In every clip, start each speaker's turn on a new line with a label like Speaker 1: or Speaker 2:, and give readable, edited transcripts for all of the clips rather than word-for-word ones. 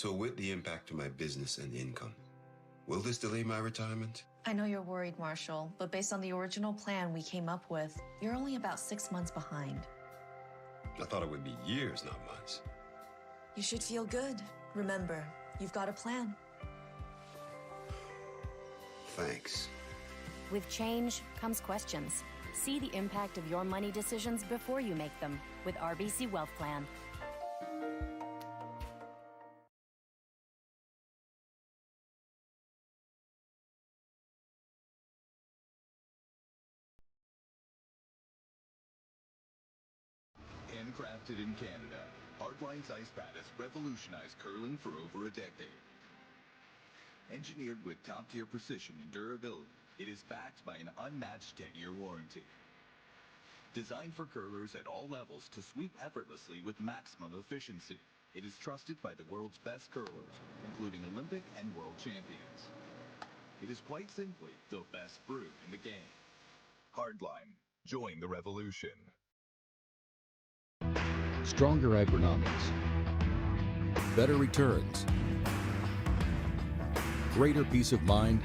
Speaker 1: So with the impact to my business and income, will this delay my retirement?
Speaker 2: I know you're worried, Marshall, but based on the original plan we came up with, you're only about 6 months behind.
Speaker 1: I thought it would be years, not months.
Speaker 2: You should feel good. Remember, you've got a plan.
Speaker 1: Thanks.
Speaker 3: With change comes questions. See the impact of your money decisions before you make them with RBC Wealth Plan.
Speaker 4: Handcrafted in Canada, Hardline's ice pad has revolutionized curling for over a decade. Engineered with top-tier precision and durability, it is backed by an unmatched 10-year warranty. Designed for curlers at all levels to sweep effortlessly with maximum efficiency, it is trusted by the world's best curlers, including Olympic and world champions. It is quite simply the best brew in the game. Hardline. Join the revolution.
Speaker 5: Stronger agronomics, better returns, greater peace of mind.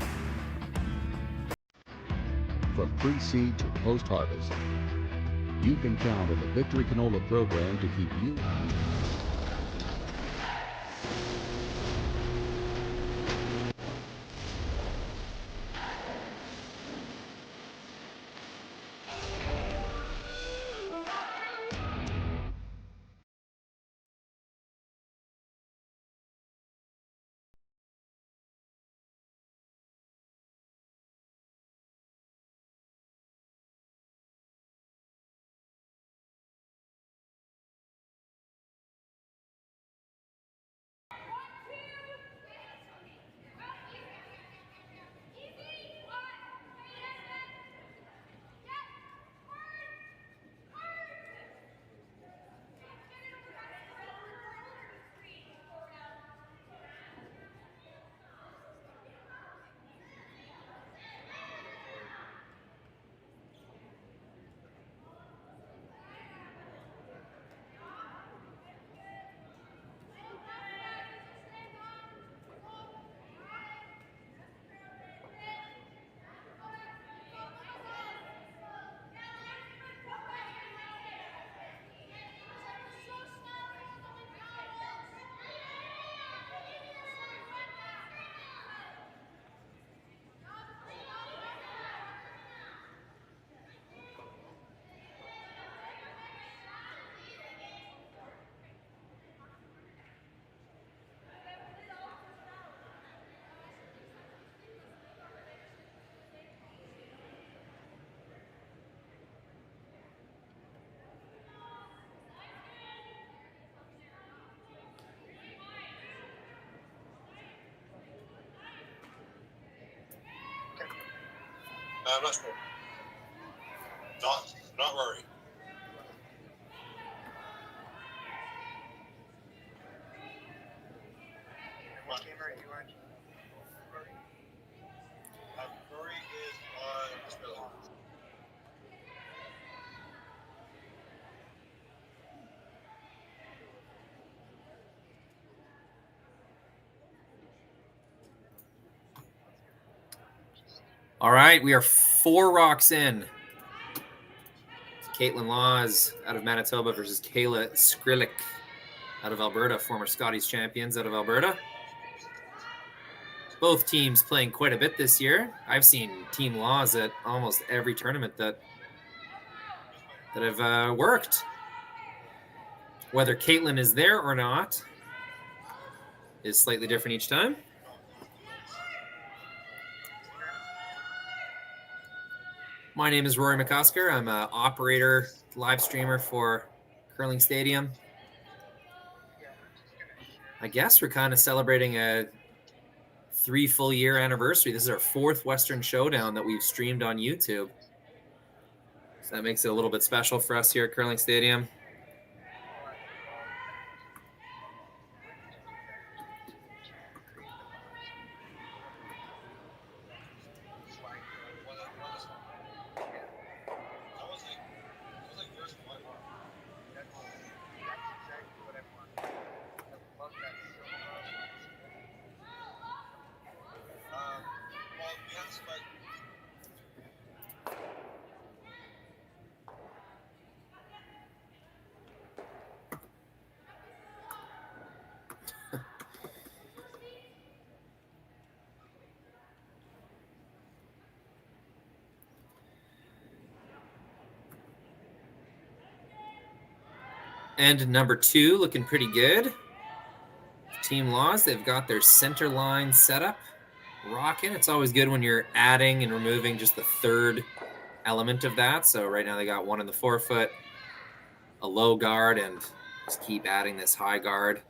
Speaker 5: From pre-seed to post-harvest, you can count on the Victory Canola program to keep you
Speaker 6: I'm not sure. Not Rory. What game are you on? Rory. Rory is on Australia.
Speaker 7: All right, we are 4 rocks in. Kaitlyn Laws out of Manitoba versus Kayla Skrlik out of Alberta, former Scotties champions out of Alberta. Both teams playing quite a bit this year. I've seen Team Laws at almost every tournament that have worked. Whether Kaitlyn is there or not is slightly different each time. My name is Rory McCusker. I'm an operator, live streamer for Curling Stadium. I guess we're kind of celebrating a 3 full year anniversary. This is our 4th Western Showdown that we've streamed on YouTube. So that makes it a little bit special for us here at Curling Stadium. End number 2 looking pretty good. Team Laws, they've got their center line set up, rocking. It's always good when you're adding and removing just the third element of that. So right now they got one in the forefoot, a low guard, and just keep adding this high guard.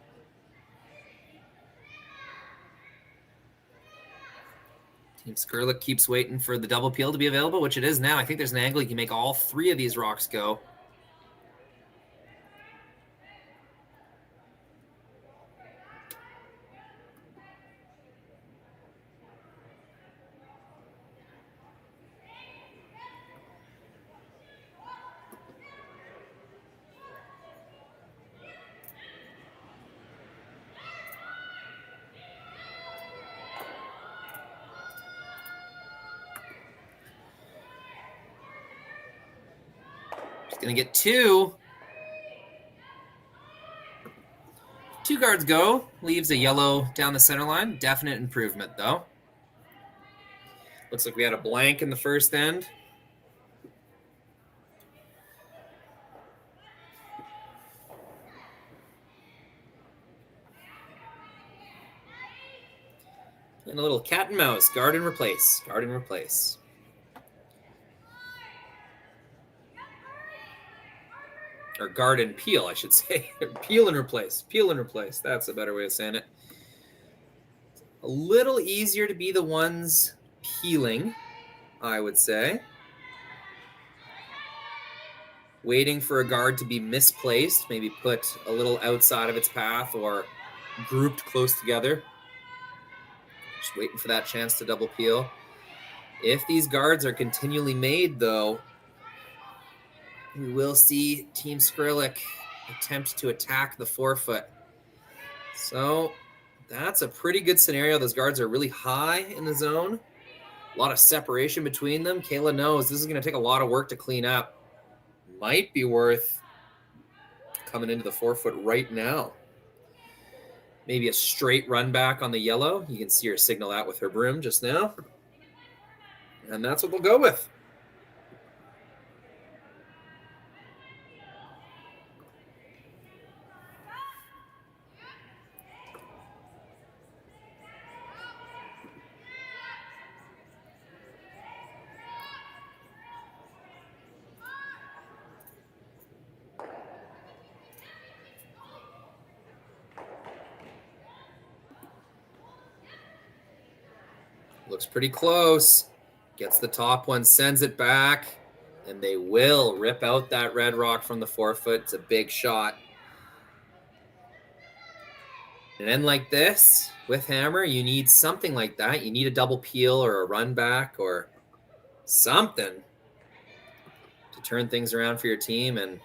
Speaker 7: Team Skrlik keeps waiting for the double peel to be available, which it is now. I think there's an angle you can make all 3 of these rocks go. Gonna get 2. 2 guards go. Leaves a yellow down the center line. Definite improvement, though. Looks like we had a blank in the first end. And a little cat and mouse. Guard and replace. Guard and replace. Or guard and peel, I should say. Peel and replace. Peel and replace. That's a better way of saying it. A little easier to be the ones peeling, I would say. Waiting for a guard to be misplaced, maybe put a little outside of its path or grouped close together. Just waiting for that chance to double peel. If these guards are continually made, though, we will see Team Skrlik attempt to attack the forefoot. So that's a pretty good scenario. Those guards are really high in the zone. A lot of separation between them. Kayla knows this is going to take a lot of work to clean up. Might be worth coming into the forefoot right now. Maybe a straight run back on the yellow. You can see her signal that with her broom just now. And that's what we'll go with. Looks pretty close. Gets the top one, sends it back, and they will rip out that red rock from the forefoot. It's a big shot. And then like this, with hammer, you need something like that. You need a double peel or a run back or something to turn things around for your team. And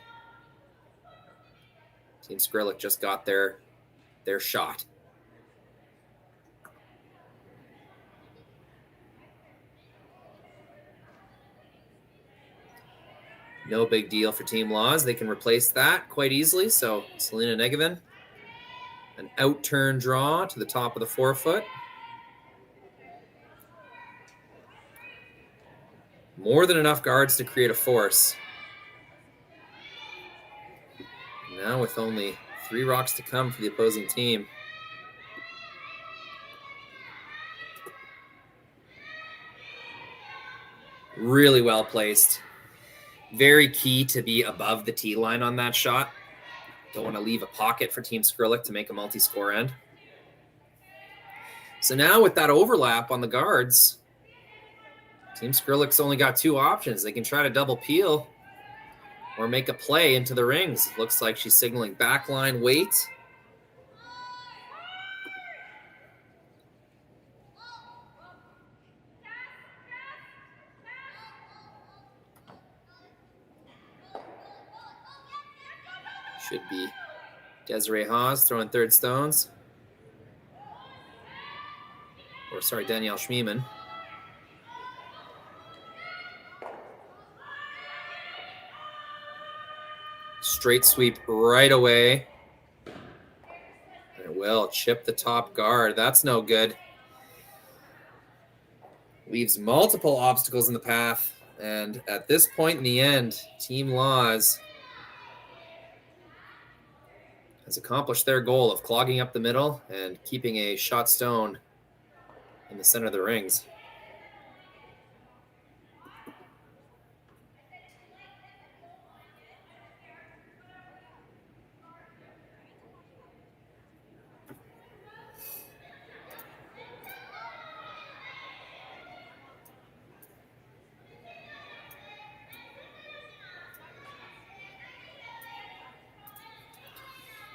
Speaker 7: Team Skrlik just got their shot. No big deal for Team Laws. They can replace that quite easily. So Selena Negevin, an out-turn draw to the top of the forefoot. More than enough guards to create a force. Now with only 3 rocks to come for the opposing team. Really well placed. Very key to be above the tee line on that shot. Don't want to leave a pocket for Team Skrlik to make a multi-score end. So now with that overlap on the guards, Team Skrlik's only got 2 options. They can try to double peel or make a play into the rings. Looks like she's signaling backline wait. Should be Desiree Haas throwing third stones. Or sorry, Danielle Schmiemann. Straight sweep right away. And it will chip the top guard. That's no good. Leaves multiple obstacles in the path. And at this point in the end, Team Laws has accomplished their goal of clogging up the middle and keeping a shot stone in the center of the rings.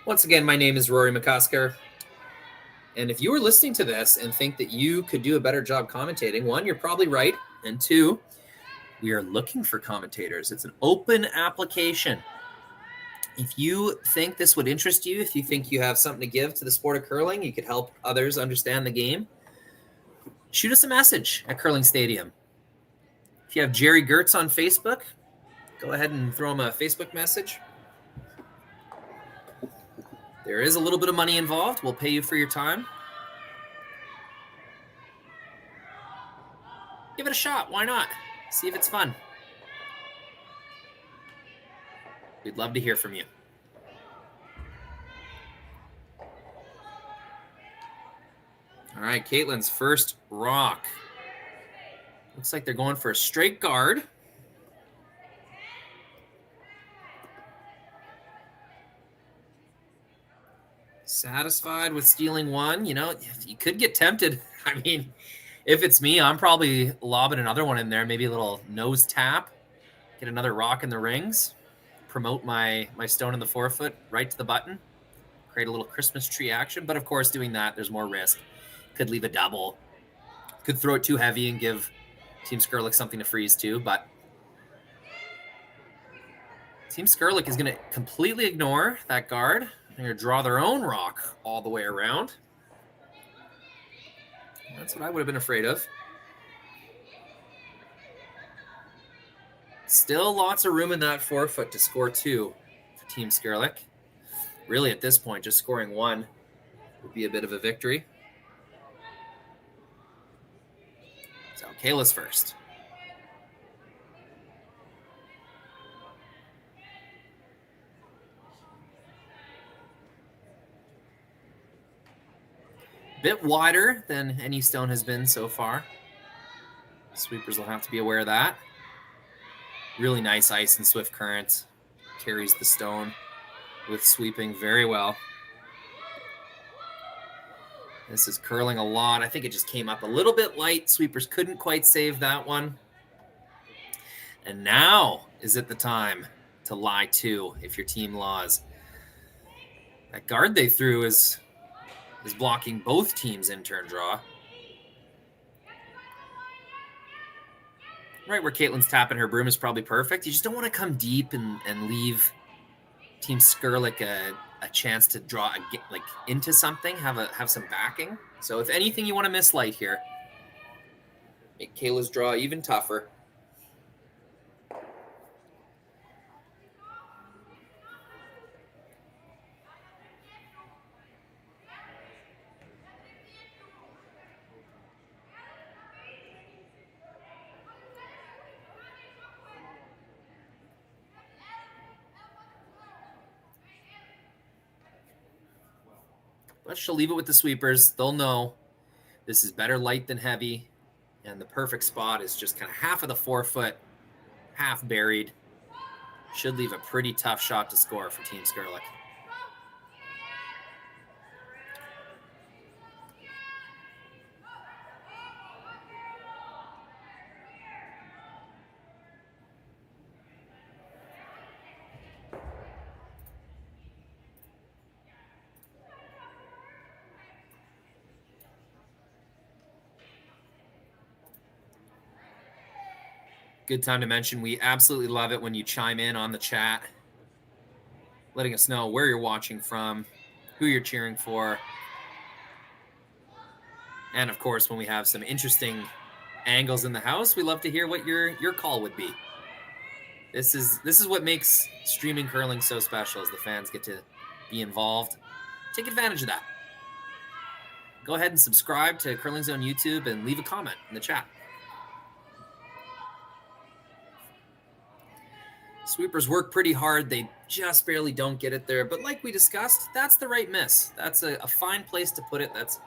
Speaker 7: Once again, my name is Rory McCusker. And if you were listening to this and think that you could do a better job commentating, one, you're probably right. And two, we are looking for commentators. It's an open application. If you think this would interest you, if you think you have something to give to the sport of curling, you could help others understand the game, shoot us a message at Curling Stadium. If you have Jerry Gertz on Facebook, go ahead and throw him a Facebook message. There is a little bit of money involved. We'll pay you for your time. Give it a shot. Why not? See if it's fun. We'd love to hear from you. All right, Kaitlyn's first rock. Looks like they're going for a straight guard. Satisfied with stealing one. You know, you could get tempted. I mean, if it's me, I'm probably lobbing another one in there. Maybe a little nose tap. Get another rock in the rings. Promote my stone in the forefoot right to the button. Create a little Christmas tree action. But, of course, doing that, there's more risk. Could leave a double. Could throw it too heavy and give Team Skrlik something to freeze to. But Team Skrlik is going to completely ignore that guard. They're going to draw their own rock all the way around. That's what I would have been afraid of. Still lots of room in that forefoot to score two for Team Skrlik. Really, at this point, just scoring one would be a bit of a victory. So, Kayla's first. Bit wider than any stone has been so far. Sweepers will have to be aware of that. Really nice ice and swift current. Carries the stone with sweeping very well. This is curling a lot. I think it just came up a little bit light. Sweepers couldn't quite save that one. And now is it the time to lie to if your team laws. That guard they threw is blocking both teams' in-turn draw. Right where Kaitlyn's tapping her broom is probably perfect. You just don't want to come deep and leave Team Skrlik a chance to draw into something, have some backing. So if anything, you want to miss light here. Make Kayla's draw even tougher. But she'll leave it with the sweepers. They'll know this is better light than heavy. And the perfect spot is just kind of half of the forefoot, half buried. Should leave a pretty tough shot to score for Team Skrlik. Good time to mention, we absolutely love it when you chime in on the chat, letting us know where you're watching from, who you're cheering for, and of course, when we have some interesting angles in the house, we love to hear what your call would be. This is what makes streaming curling so special, is the fans get to be involved. Take advantage of that. Go ahead and subscribe to Curling Zone YouTube and leave a comment in the chat. Sweepers work pretty hard. They Just barely don't get it there. But like we discussed, that's the right miss. That's a fine place to put it. That's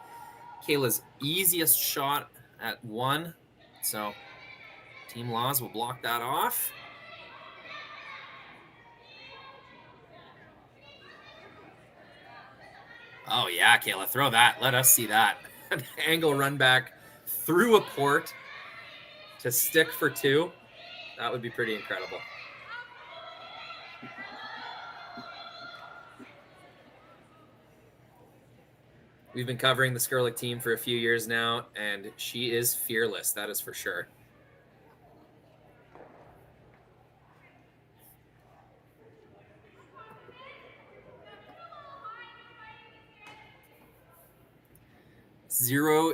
Speaker 7: Kayla's easiest shot at 1. So Team Laws will block that off. Oh, yeah, Kayla, throw that. Let us see that. An angle run back through a port to stick for 2. That would be pretty incredible. We've been covering the Skrlik team for a few years now, and she is fearless, that is for sure.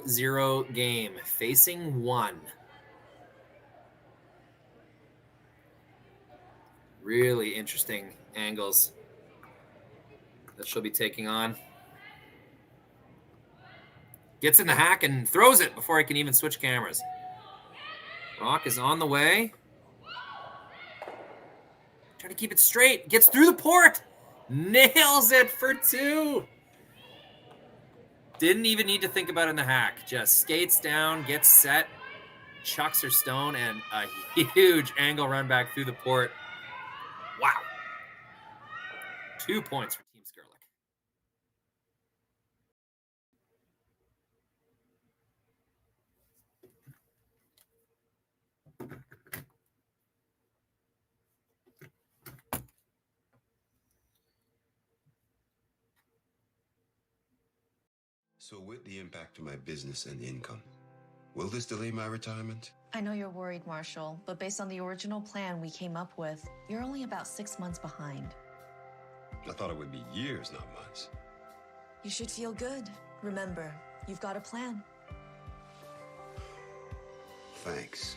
Speaker 7: Zero game, facing 1. Really interesting angles that she'll be taking on. Gets in the hack and throws it before I can even switch cameras. Rock is on the way. Trying to keep it straight. Gets through the port. Nails it for 2. Didn't even need to think about it in the hack. Just skates down, gets set, chucks her stone, and a huge angle run back through the port. Wow. 2 points for Team Skrlik.
Speaker 1: So with the impact to my business and income, will this delay my retirement?
Speaker 2: I know you're worried, Marshall, but based on the original plan we came up with, you're only about 6 months behind.
Speaker 1: I thought it would be years, not months.
Speaker 2: You should feel good. Remember, you've got a plan.
Speaker 1: Thanks.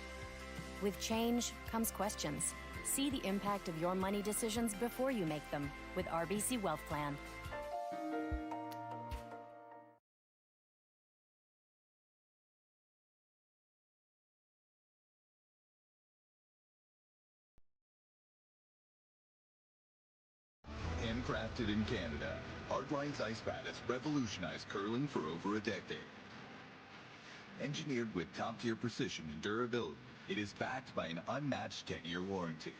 Speaker 3: With change comes questions. See the impact of your money decisions before you make them with RBC Wealth Plan.
Speaker 4: Handcrafted in Canada, Hardlines Ice Pad has revolutionized curling for over a decade. Engineered with top-tier precision and durability, it is backed by an unmatched 10-year warranty.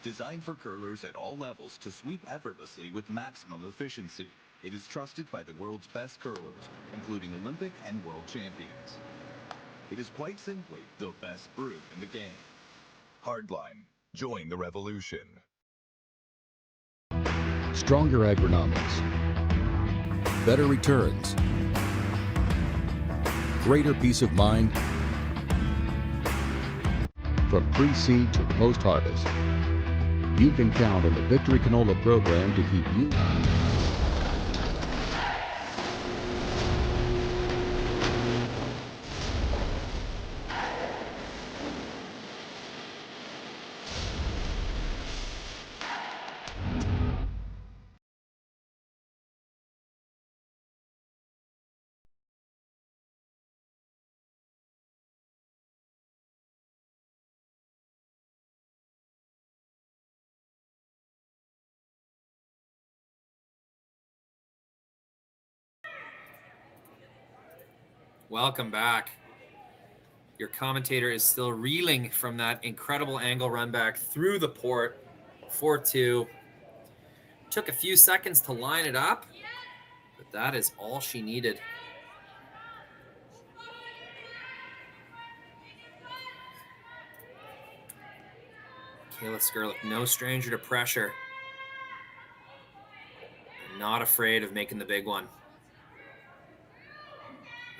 Speaker 4: Designed for curlers at all levels to sweep effortlessly with maximum efficiency, it is trusted by the world's best curlers, including Olympic and world champions. It is quite simply the best brew in the game. Hardline. Join the revolution.
Speaker 5: Stronger agronomics, better returns, greater peace of mind. From pre-seed to post-harvest, you can count on the Victory Canola program to keep you
Speaker 7: Welcome back. Your commentator is still reeling from that incredible angle run back through the port. 4-2. Took a few seconds to line it up, but that is all she needed. Kayla Skrlik, no stranger to pressure. Not afraid of making the big one.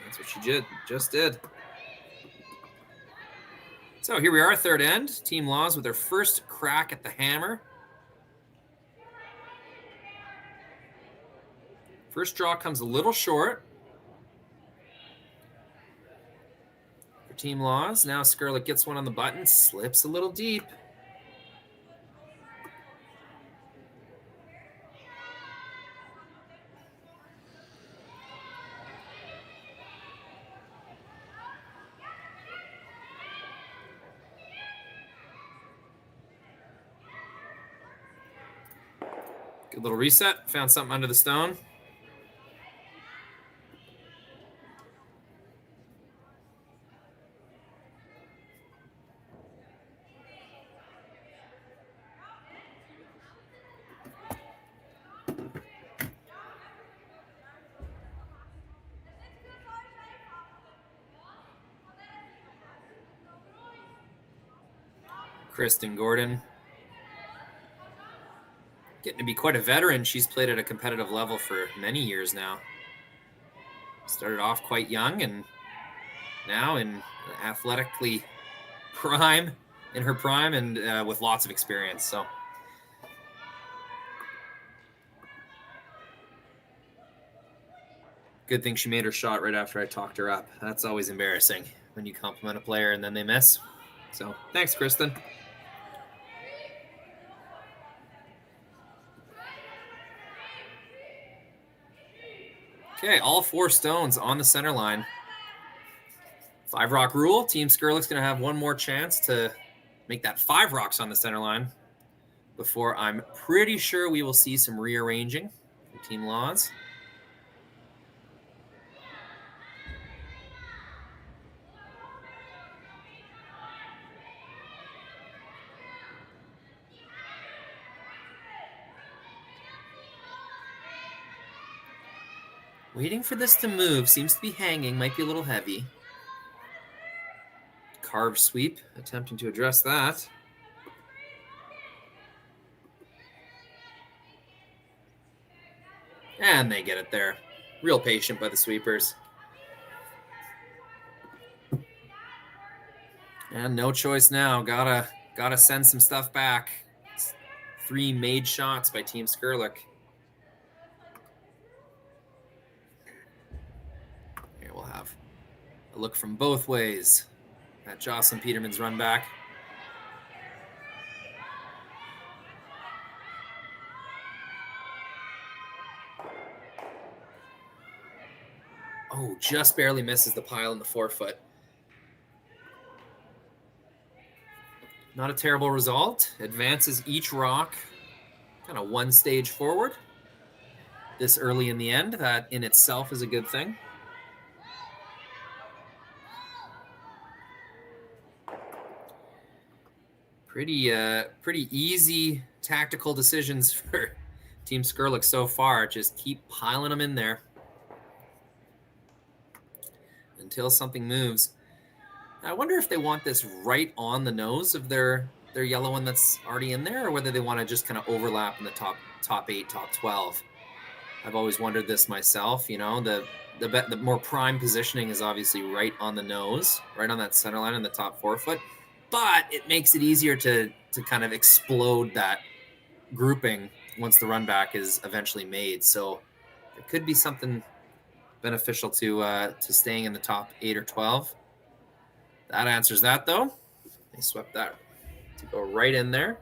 Speaker 7: That's what she just did. So here we are, third end. Team Laws with their first crack at the hammer. First draw comes a little short for Team Laws. Now Skrlik gets one on the button, slips a little deep. Good little reset. Found something under the stone. Kristen Gordon, getting to be quite a veteran. She's played at a competitive level for many years now. Started off quite young and now in athletically prime, in her prime, and with lots of experience. So good thing she made her shot right after I talked her up. That's always embarrassing when you compliment a player and then they miss. So thanks, Kristen. Okay, all 4 stones on the center line. 5 rock rule. Team Skrlik's going to have one more chance to make that 5 rocks on the center line before I'm pretty sure we will see some rearranging from Team Laws. Waiting for this to move. Seems to be hanging. Might be a little heavy. Carve sweep. Attempting to address that. And they get it there. Real patient by the sweepers. And no choice now. Gotta send some stuff back. 3 made shots by Team Skrlik. We'll have a look from both ways at Jocelyn Peterman's run back. Oh, just barely misses the pile in the forefoot. Not a terrible result. Advances each rock kind of 1 stage forward. This early in the end, that in itself is a good thing. Pretty easy tactical decisions for Team Skrlik so far. Just keep piling them in there until something moves. I wonder if they want this right on the nose of their yellow one that's already in there, or whether they want to just kind of overlap in the top 8, top 12. I've always wondered this myself. You know, the more prime positioning is obviously right on the nose, right on that center line in the top forefoot. But it makes it easier to kind of explode that grouping once the run back is eventually made. So there could be something beneficial to staying in the top 8 or 12. That answers that, though. They swept that to go right in there.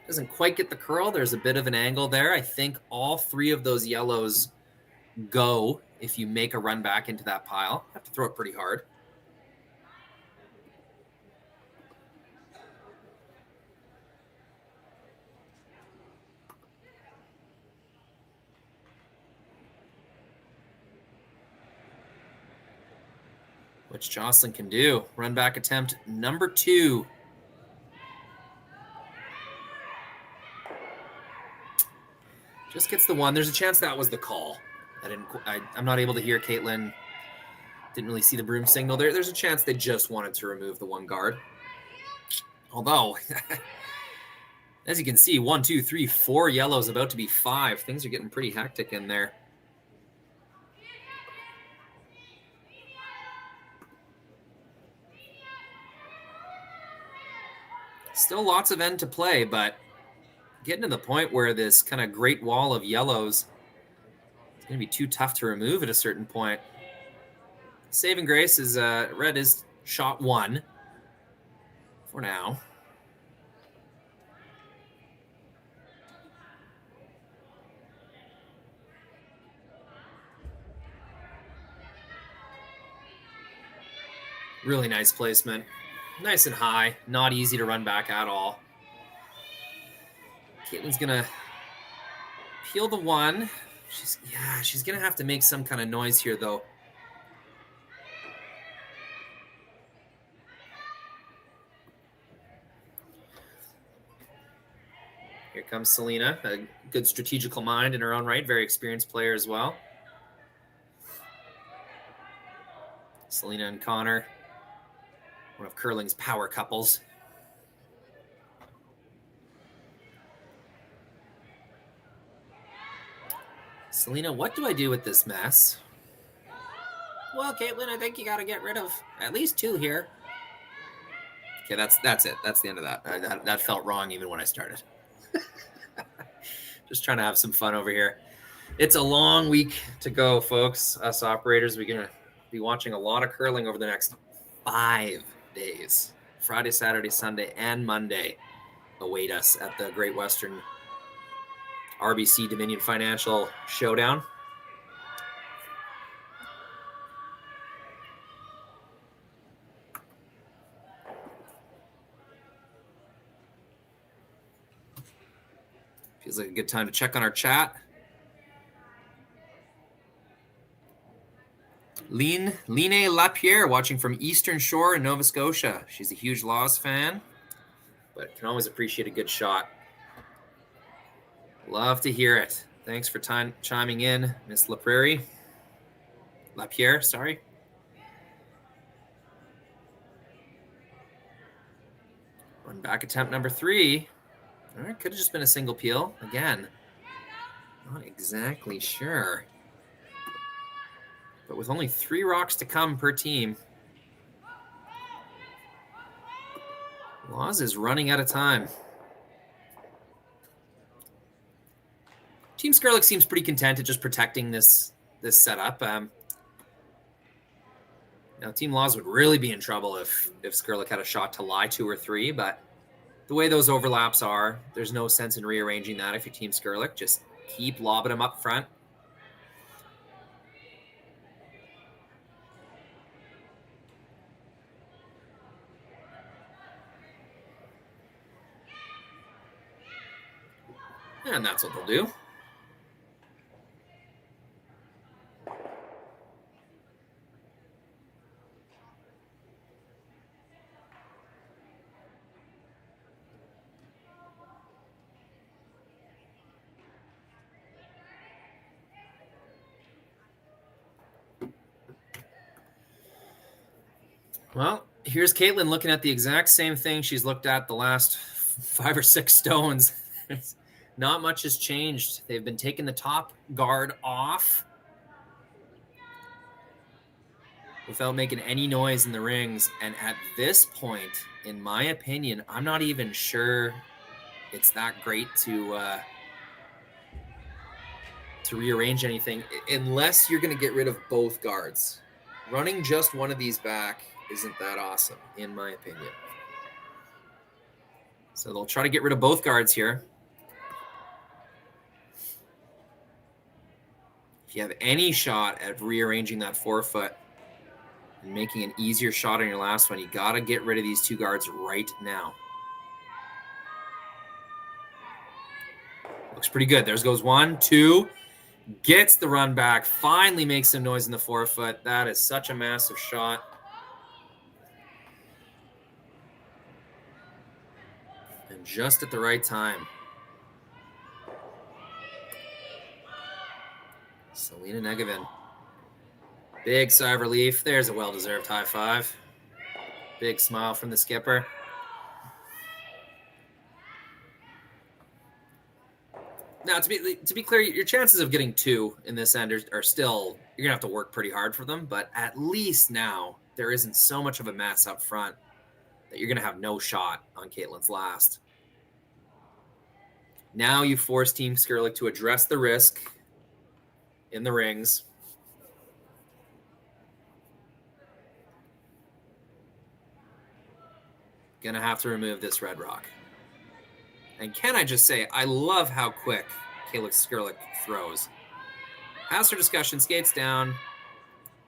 Speaker 7: Doesn't quite get the curl. There's a bit of an angle there. I think all 3 of those yellows go if you make a run back into that pile. Have to throw it pretty hard. Which Jocelyn can do. Run back attempt number 2. Just gets the 1. There's a chance that was the call. I'm not able to hear Kaitlyn. Didn't really see the broom signal there. There's a chance they just wanted to remove the 1 guard. Although, as you can see, 1, 2, 3, 4 yellows, about to be 5. Things are getting pretty hectic in there. Still lots of end to play, but getting to the point where this kind of great wall of yellows is going to be too tough to remove at a certain point. Saving grace is red is shot 1 for now. Really nice placement. Nice and high. Not easy to run back at all. Kaitlyn's going to Peel the one. She's going to have to make some kind of noise here, though. Here comes Selena, a good strategical mind in her own right, very experienced player as well. Selena and Connor, one of curling's power couples. Selena, what do I do with this mess? Well, Kaitlyn, I think you got to get rid of at least 2 here. Okay, that's it. That's the end of that. That felt wrong even when I started. Just trying to have some fun over here. It's a long week to go, folks. Us operators, we're going to be watching a lot of curling over the next 5 days. Friday, Saturday, Sunday, and Monday await us at the Great Western RBC Dominion Financial Showdown. Feels like a good time to check on our chat. Line Lapierre watching from Eastern Shore in Nova Scotia. She's a huge Laws fan, but can always appreciate a good shot. Love to hear it. Thanks for chiming in, Miss Lapierre, sorry. Run back attempt number 3. All right, could have just been a single peel. Again, not exactly sure. But with only 3 rocks to come per team, Laws is running out of time. Team Skrlik seems pretty content at just protecting this setup. Now, Team Laws would really be in trouble if Skrlik had a shot to lie 2 or 3, but the way those overlaps are, there's no sense in rearranging that if you're Team Skrlik. Just keep lobbing them up front. And that's what they'll do. Well, here's Kaitlyn looking at the exact same thing she's looked at the last 5 or 6 stones. Not much has changed. They've been taking the top guard off without making any noise in the rings. And at this point, in my opinion, I'm not even sure it's that great to rearrange anything unless you're going to get rid of both guards. Running just one of these back isn't that awesome, in my opinion. So they'll try to get rid of both guards here. If you have any shot at rearranging that forefoot and making an easier shot on your last one, you got to get rid of these 2 guards right now. Looks pretty good. There goes 1, 2. Gets the run back. Finally makes some noise in the forefoot. That is such a massive shot. And just at the right time. Selena Negevin. Big sigh of relief. There's a well-deserved high five. Big smile from the skipper. Now, to be clear, your chances of getting 2 in this end are still, you're going to have to work pretty hard for them, but at least now there isn't so much of a mess up front that you're going to have no shot on Kaitlyn's last. Now you force Team Skrlik to address the risk in the rings. Gonna have to remove this red rock. And can I just say, I love how quick Kayla Skrlik throws. Has her discussion, skates down,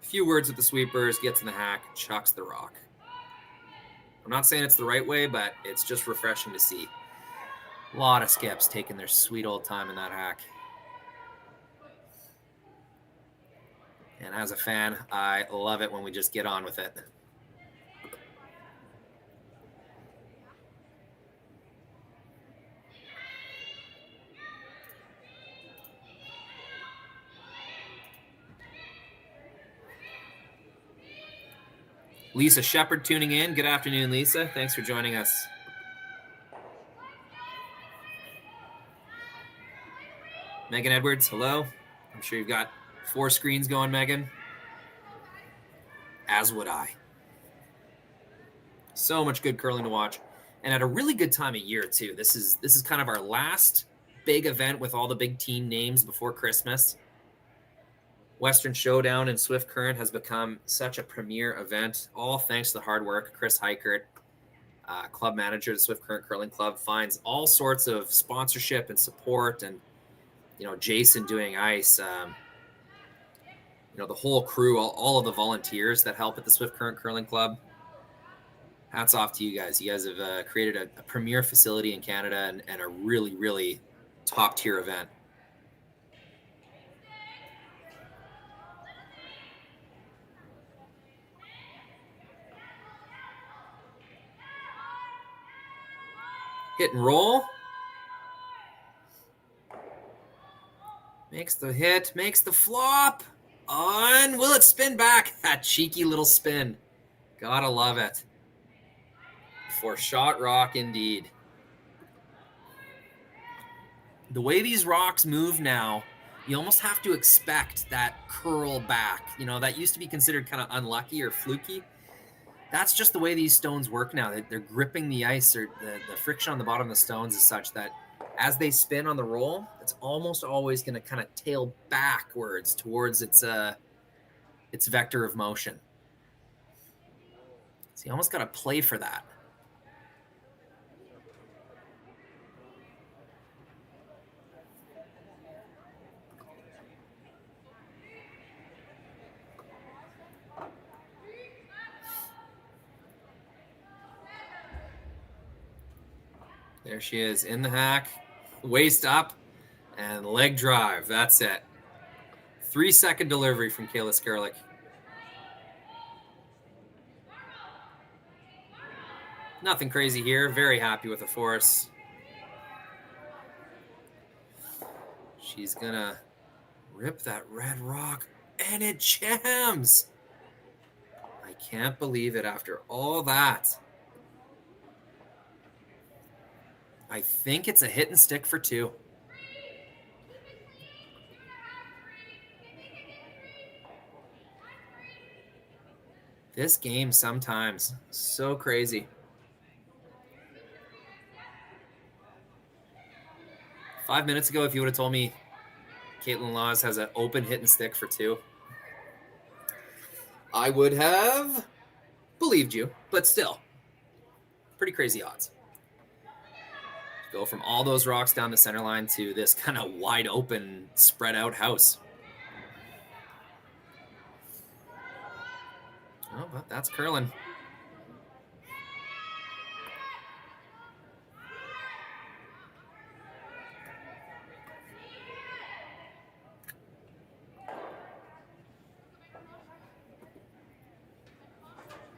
Speaker 7: a few words with the sweepers, gets in the hack, chucks the rock. I'm not saying it's the right way, but it's just refreshing to see. A lot of skips taking their sweet old time in that hack. And as a fan, I love it when we just get on with it. Lisa Shepard tuning in. Good afternoon, Lisa. Thanks for joining us. Megan Edwards, hello. I'm sure you've got 4 screens going, Megan. As would I. So much good curling to watch. And at a really good time of year, too. This is kind of our last big event with all the big team names before Christmas. Western Showdown and Swift Current has become such a premier event, all thanks to the hard work. Chris Heichert, club manager of the Swift Current Curling Club, finds all sorts of sponsorship and support, and Jason doing ice, the whole crew, all of the volunteers that help at the Swift Current Curling Club. Hats off to you guys. You guys have created a premier facility in Canada and a really, really top-tier event. Hit and roll. Makes the hit, makes the flop. On. Will it spin back? That cheeky little spin. Gotta love it. For shot rock indeed. The way these rocks move now, you almost have to expect that curl back. That used to be considered kind of unlucky or fluky. That's just the way these stones work now. They're gripping the ice, or the friction on the bottom of the stones is such that as they spin on the roll, it's almost always going to kind of tail backwards towards its vector of motion. So you almost got to play for that. There she is in the hack, waist up, and leg drive. That's it. 3-second delivery from Kayla Skrlik. Nothing crazy here. Very happy with the force. She's gonna rip that red rock, and it jams. I can't believe it after all that. I think it's a hit and stick for 2. This game sometimes, so crazy. 5 minutes ago, if you would have told me Kaitlyn Laws has an open hit and stick for 2, I would have believed you, but still, pretty crazy odds. Go from all those rocks down the center line to this kind of wide open, spread out house. Oh, but that's curling.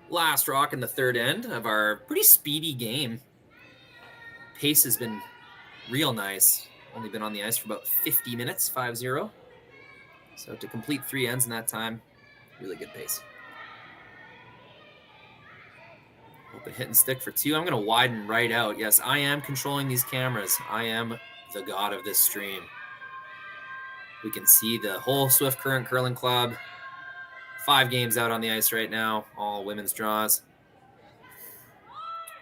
Speaker 7: Last rock in the third end of our pretty speedy game. Pace has been real nice. Only been on the ice for about 50 minutes, 5-0. So to complete 3 ends in that time, really good pace. Open hit and stick for 2. I'm going to widen right out. Yes, I am controlling these cameras. I am the god of this stream. We can see the whole Swift Current Curling Club. 5 games out on the ice right now, all women's draws.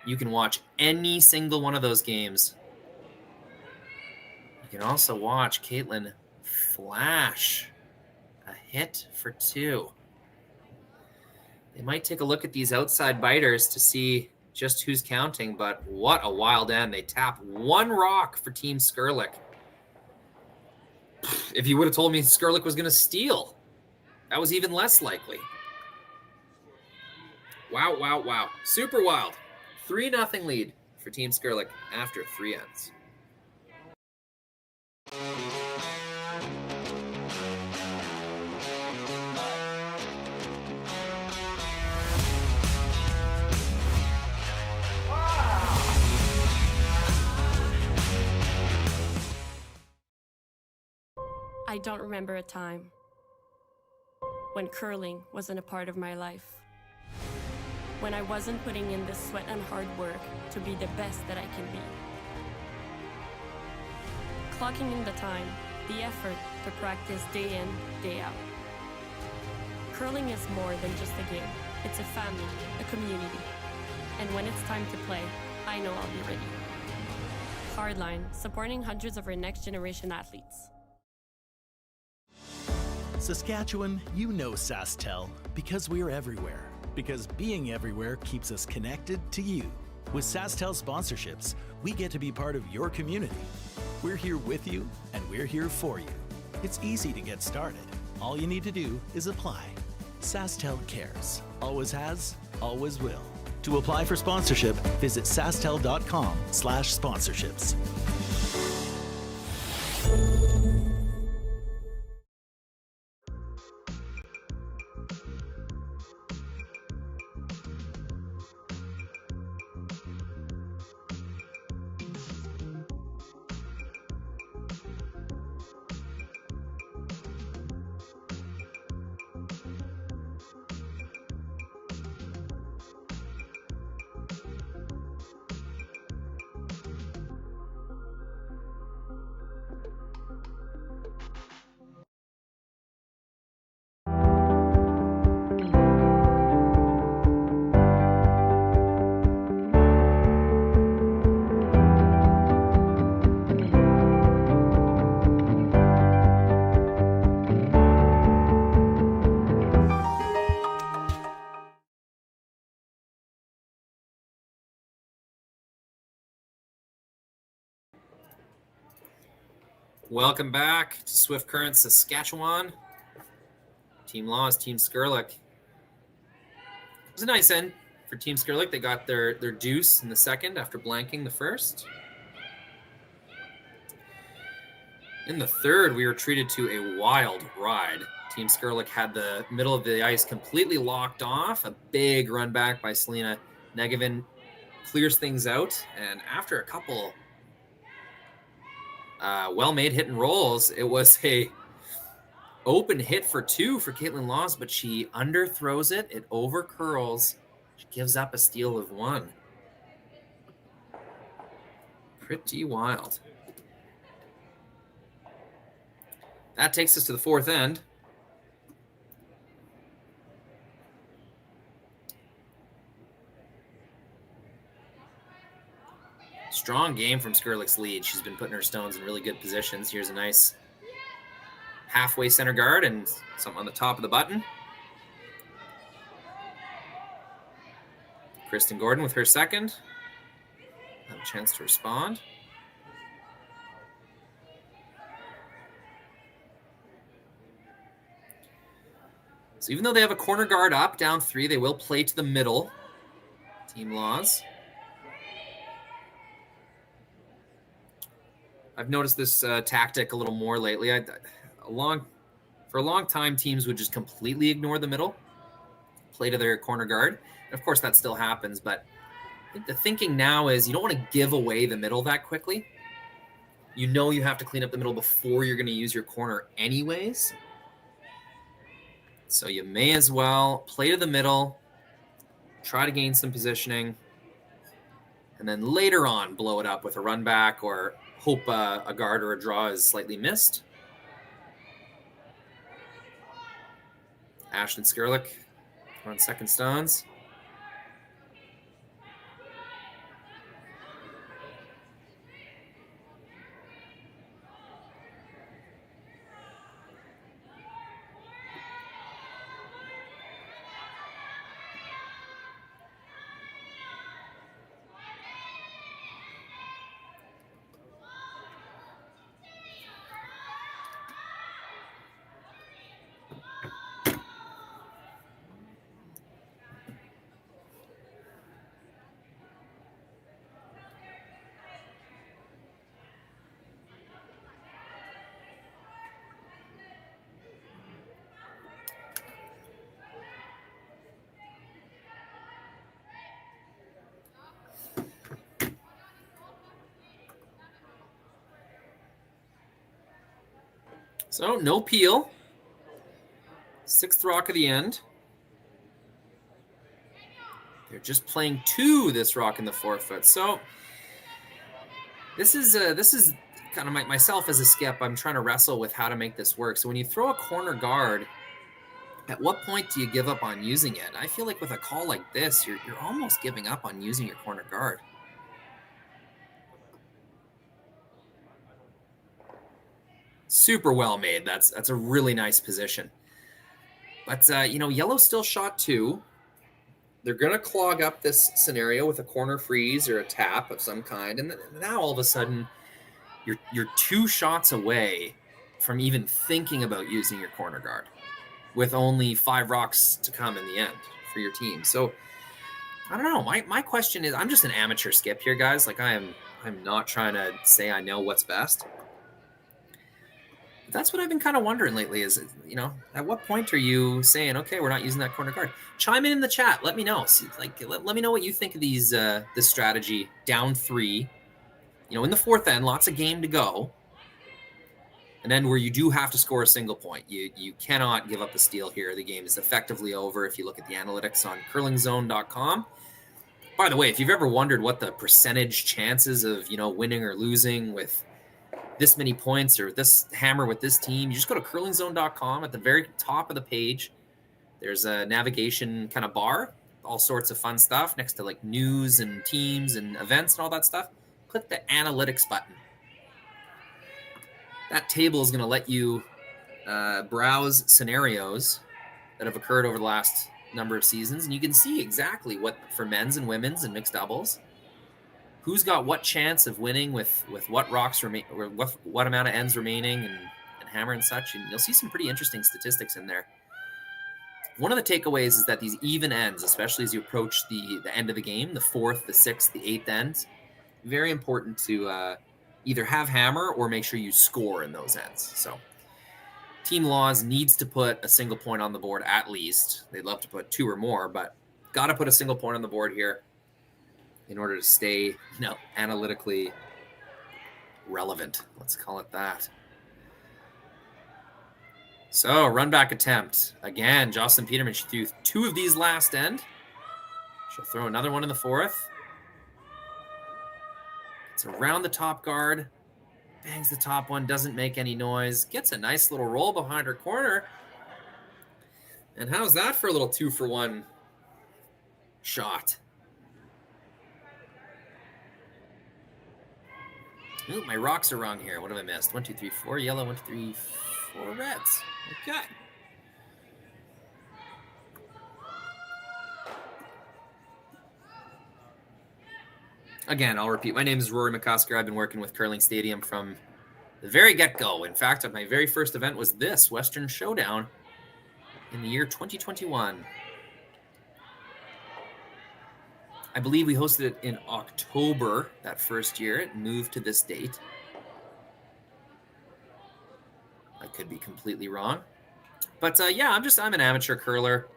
Speaker 7: You can watch any single one of those games. You can also watch Kaitlyn flash a hit for 2. They might take a look at these outside biters to see just who's counting, but what a wild end. They tap 1 rock for Team Skrlik. If you would have told me Skrlik was going to steal, that was even less likely. Wow, wow, wow. Super wild. 3-0 lead for Team Skrlik after 3 ends.
Speaker 8: I don't remember a time when curling wasn't a part of my life. When I wasn't putting in the sweat and hard work to be the best that I can be. Clocking in the time, the effort to practice day in, day out. Curling is more than just a game. It's a family, a community. And when it's time to play, I know I'll be ready. Hardline, supporting hundreds of our next generation athletes.
Speaker 9: Saskatchewan, you know Sasktel, because we're everywhere. Because being everywhere keeps us connected to you. With Sasktel sponsorships, we get to be part of your community. We're here with you, and we're here for you. It's easy to get started. All you need to do is apply. Sasktel cares. Always has, always will. To apply for sponsorship, visit sasktel.com/sponsorships.
Speaker 7: Welcome back to Swift Current, Saskatchewan. Team Laws, Team Skrlik. It was a nice end for Team Skrlik. They got their deuce in the second after blanking the first. In the third, we were treated to a wild ride. Team Skrlik had the middle of the ice completely locked off. A big run back by Selena Negevin clears things out. And after a couple well-made hit and rolls, it was a open hit for two for Kaitlyn Laws, but she underthrows it. It over curls. She gives up a steal of one. Pretty wild. That takes us to the fourth end. Strong game from Skrlik's lead. She's been putting her stones in really good positions. Here's a nice halfway center guard and something on the top of the button. Kristen Gordon with her second. Have a chance to respond. So even though they have a corner guard up, down three, they will play to the middle. Team Laws. I've noticed this tactic a little more lately. For a long time, teams would just completely ignore the middle, play to their corner guard. And of course, that still happens, but I think the thinking now is you don't want to give away the middle that quickly. You know you have to clean up the middle before you're going to use your corner anyways. So you may as well play to the middle, try to gain some positioning, and then later on blow it up with a run back or hope a guard or a draw is slightly missed. Ashton Skrlik on second stones. So no peel. 6th rock of the end. They're just playing 2 this rock in the forefoot. So this is kind of myself as a skip. I'm trying to wrestle with how to make this work. So when you throw a corner guard, at what point do you give up on using it? I feel like with a call like this, you're almost giving up on using your corner guard. Super well made. That's a really nice position. But yellow's still shot 2. They're going to clog up this scenario with a corner freeze or a tap of some kind. And now all of a sudden, you're 2 shots away from even thinking about using your corner guard with only 5 rocks to come in the end for your team. So I don't know. My question is, I'm just an amateur skip here, guys. Like I'm not trying to say I know what's best. That's what I've been kind of wondering lately is, at what point are you saying, okay, we're not using that corner guard? Chime in the chat. Let me know. Let me know what you think of this strategy. Down 3, in the 4th end, lots of game to go. And then where you do have to score a single point. You cannot give up a steal here. The game is effectively over if you look at the analytics on curlingzone.com. By the way, if you've ever wondered what the percentage chances of, winning or losing with this many points or this hammer with this team, you just go to curlingzone.com. At the very top of the page, there's a navigation kind of bar, all sorts of fun stuff next to like news and teams and events and all that stuff. Click the analytics button. That table is going to let you browse scenarios that have occurred over the last number of seasons, and you can see exactly what for men's and women's and mixed doubles, who's got what chance of winning with what rocks remain, or what amount of ends remaining, and hammer and such. And you'll see some pretty interesting statistics in there. One of the takeaways is that these even ends, especially as you approach the end of the game, the 4th, the 6th, the 8th ends, very important to either have hammer or make sure you score in those ends. So Team Laws needs to put a single point on the board at least. They'd love to put 2 or more, but got to put a single point on the board here in order to stay, analytically relevant. Let's call it that. So, run back attempt. Again, Jocelyn Peterman, she threw 2 of these last end. She'll throw another one in the 4th. It's around the top guard. Bangs the top one, doesn't make any noise. Gets a nice little roll behind her corner. And how's that for a little 2-for-1 shot? Ooh, my rocks are wrong here. What have I missed? 1, 2, 3, 4 yellow, 1, 2, 3, 4 reds. Okay. Again, I'll repeat. My name is Rory McCosker. I've been working with Curling Stadium from the very get-go. In fact, my very first event was this Western Showdown in the year 2021. I believe we hosted it in October that first year. It moved to this date. I could be completely wrong. But yeah, I'm an amateur curler.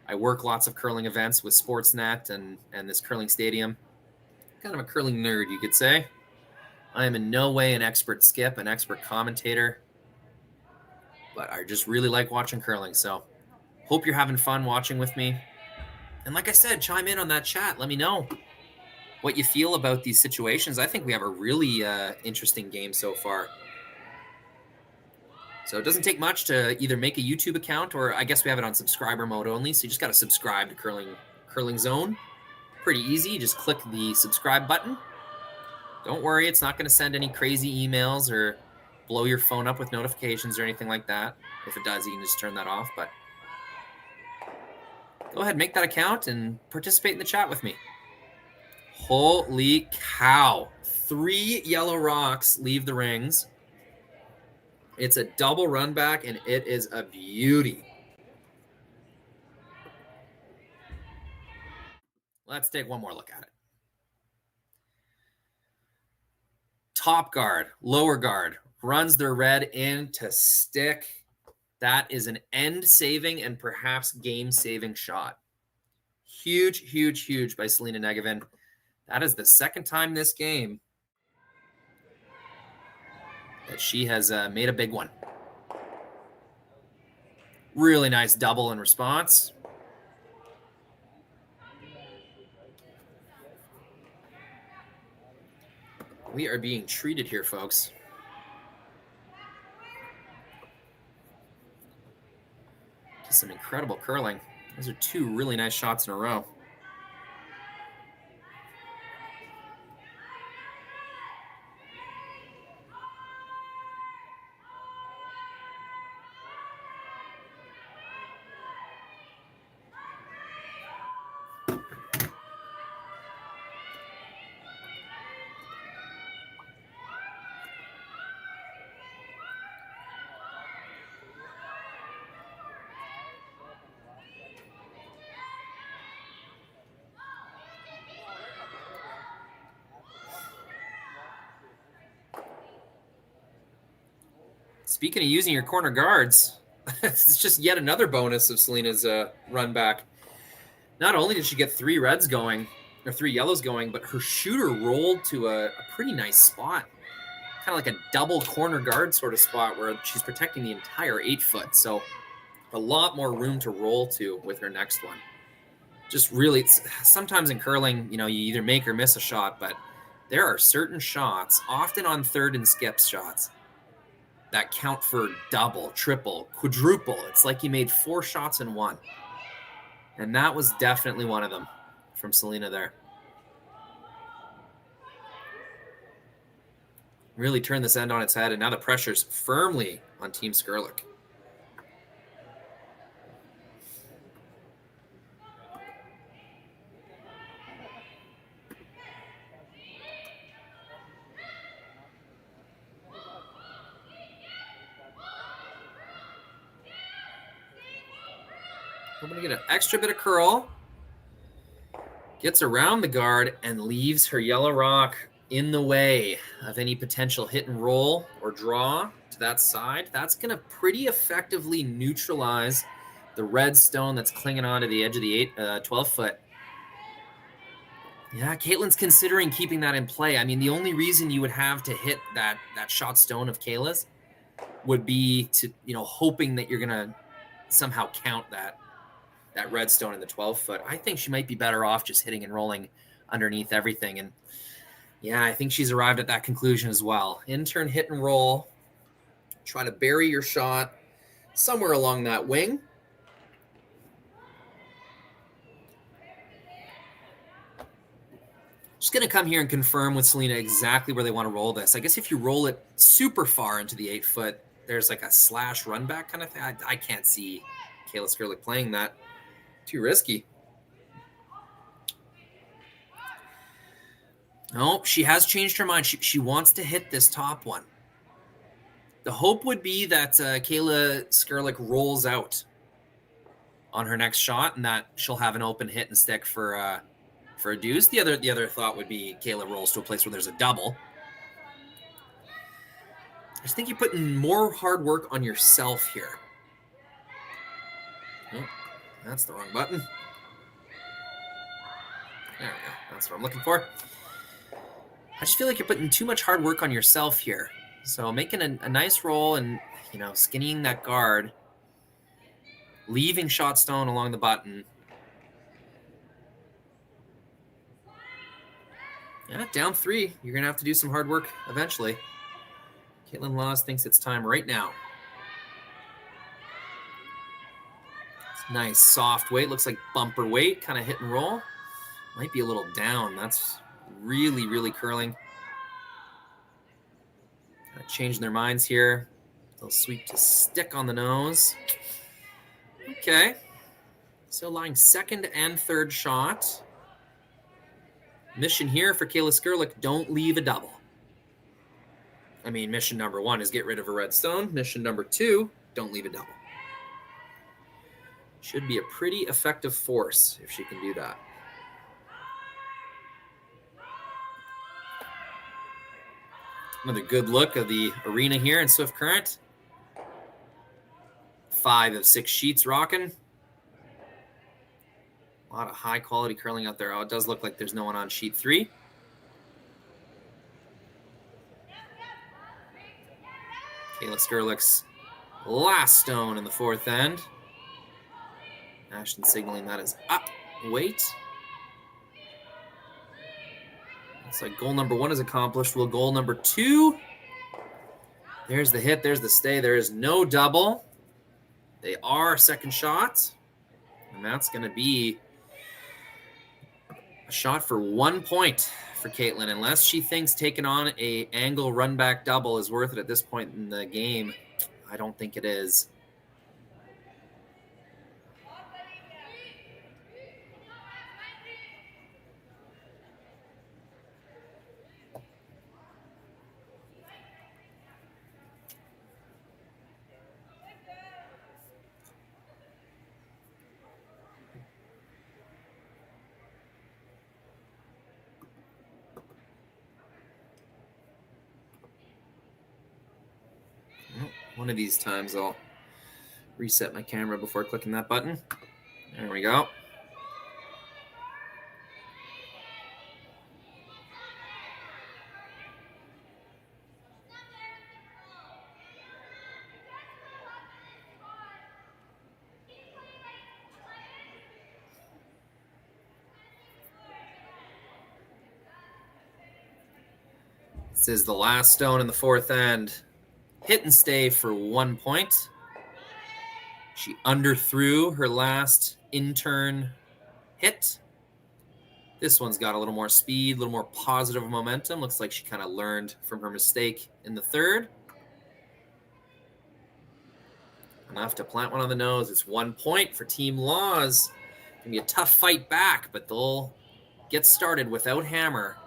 Speaker 7: I work lots of curling events with Sportsnet and this Curling Stadium. Kind of a curling nerd, you could say. I am in no way an expert skip, an expert commentator, but I just really like watching curling. So hope you're having fun watching with me. And like I said, chime in on that chat. Let me know what you feel about these situations. I think we have a really interesting game so far. So it doesn't take much to either make a YouTube account, or I guess we have it on subscriber mode only. So you just got to subscribe to Curling Zone. Pretty easy. You just click the subscribe button. Don't worry, it's not going to send any crazy emails or blow your phone up with notifications or anything like that. If it does, you can just turn that off. But go ahead, make that account and participate in the chat with me. Holy cow. 3 yellow rocks leave the rings. It's a double run back, and it is a beauty. Let's take one more look at it. Top guard, lower guard, runs their red into stick. That is an end-saving and perhaps game-saving shot. Huge, huge, huge by Selena Negevin. That is the second time this game that she has made a big one. Really nice double in response. We are being treated here, folks. Just some incredible curling. Those are 2 really nice shots in a row. Speaking of using your corner guards, it's just yet another bonus of Selena's run back. Not only did she get 3 reds going, or 3 yellows going, but her shooter rolled to a pretty nice spot. Kind of like a double corner guard sort of spot where she's protecting the entire 8-foot. So a lot more room to roll to with her next one. Just really, sometimes in curling, you either make or miss a shot, but there are certain shots, often on third and skip shots, that count for double, triple, quadruple. It's like you made 4 shots in one. And that was definitely one of them from Selena there. Really turned this end on its head, and now the pressure's firmly on Team Skrlik. I'm going to get an extra bit of curl. Gets around the guard and leaves her yellow rock in the way of any potential hit and roll or draw to that side. That's going to pretty effectively neutralize the red stone that's clinging onto the edge of the 12-foot. Yeah, Kaitlyn's considering keeping that in play. I mean, the only reason you would have to hit that shot stone of Kayla's would be to, hoping that you're going to somehow count that red stone in the 12-foot. I think she might be better off just hitting and rolling underneath everything. And yeah, I think she's arrived at that conclusion as well. In-turn hit and roll. Try to bury your shot somewhere along that wing. Just going to come here and confirm with Selena exactly where they want to roll this. I guess if you roll it super far into the 8-foot, there's like a slash run back kind of thing. I can't see Kayla Skrlik playing that. Too risky. No, she has changed her mind. She wants to hit this top one. The hope would be that Kayla Skrlik rolls out on her next shot and that she'll have an open hit and stick for a deuce. The other thought would be Kayla rolls to a place where there's a double. I just think you're putting more hard work on yourself here. Oh, that's the wrong button. There we go. That's what I'm looking for. I just feel like you're putting too much hard work on yourself here. So making a nice roll and, skinnying that guard, leaving shot stone along the button. Yeah, down 3. You're going to have to do some hard work eventually. Kaitlyn Laws thinks it's time right now. It's nice soft weight. Looks like bumper weight, kind of hit and roll. Might be a little down. That's really, really curling. Changing their minds here. A little sweep to stick on the nose. Okay. So lying second and third shot. Mission here for Kayla Skrlik, don't leave a double. I mean, mission number 1 is get rid of a red stone. Mission number 2, don't leave a double. Should be a pretty effective force if she can do that. Another good look of the arena here in Swift Current. 5 of 6 sheets rocking. A lot of high quality curling out there. Oh, it does look like there's no one on sheet 3. Kayla Skrlik's last stone in the 4th end. Ashton signaling that is up. Wait. Looks like goal number 1 is accomplished. Will goal number 2? There's the hit. There's the stay. There is no double. They are second shots. And that's going to be a shot for 1 point for Kaitlyn. Unless she thinks taking on a angle run back double is worth it at this point in the game, I don't think it is. One of these times I'll reset my camera before clicking that button. There we go. This is the last stone in the fourth end. Hit and stay for 1 point. She underthrew her last in-turn hit. This one's got a little more speed, a little more positive momentum. Looks like she kind of learned from her mistake in the third. Enough to plant one on the nose. It's 1 point for Team Laws. It's going to be a tough fight back, but they'll get started without Hammer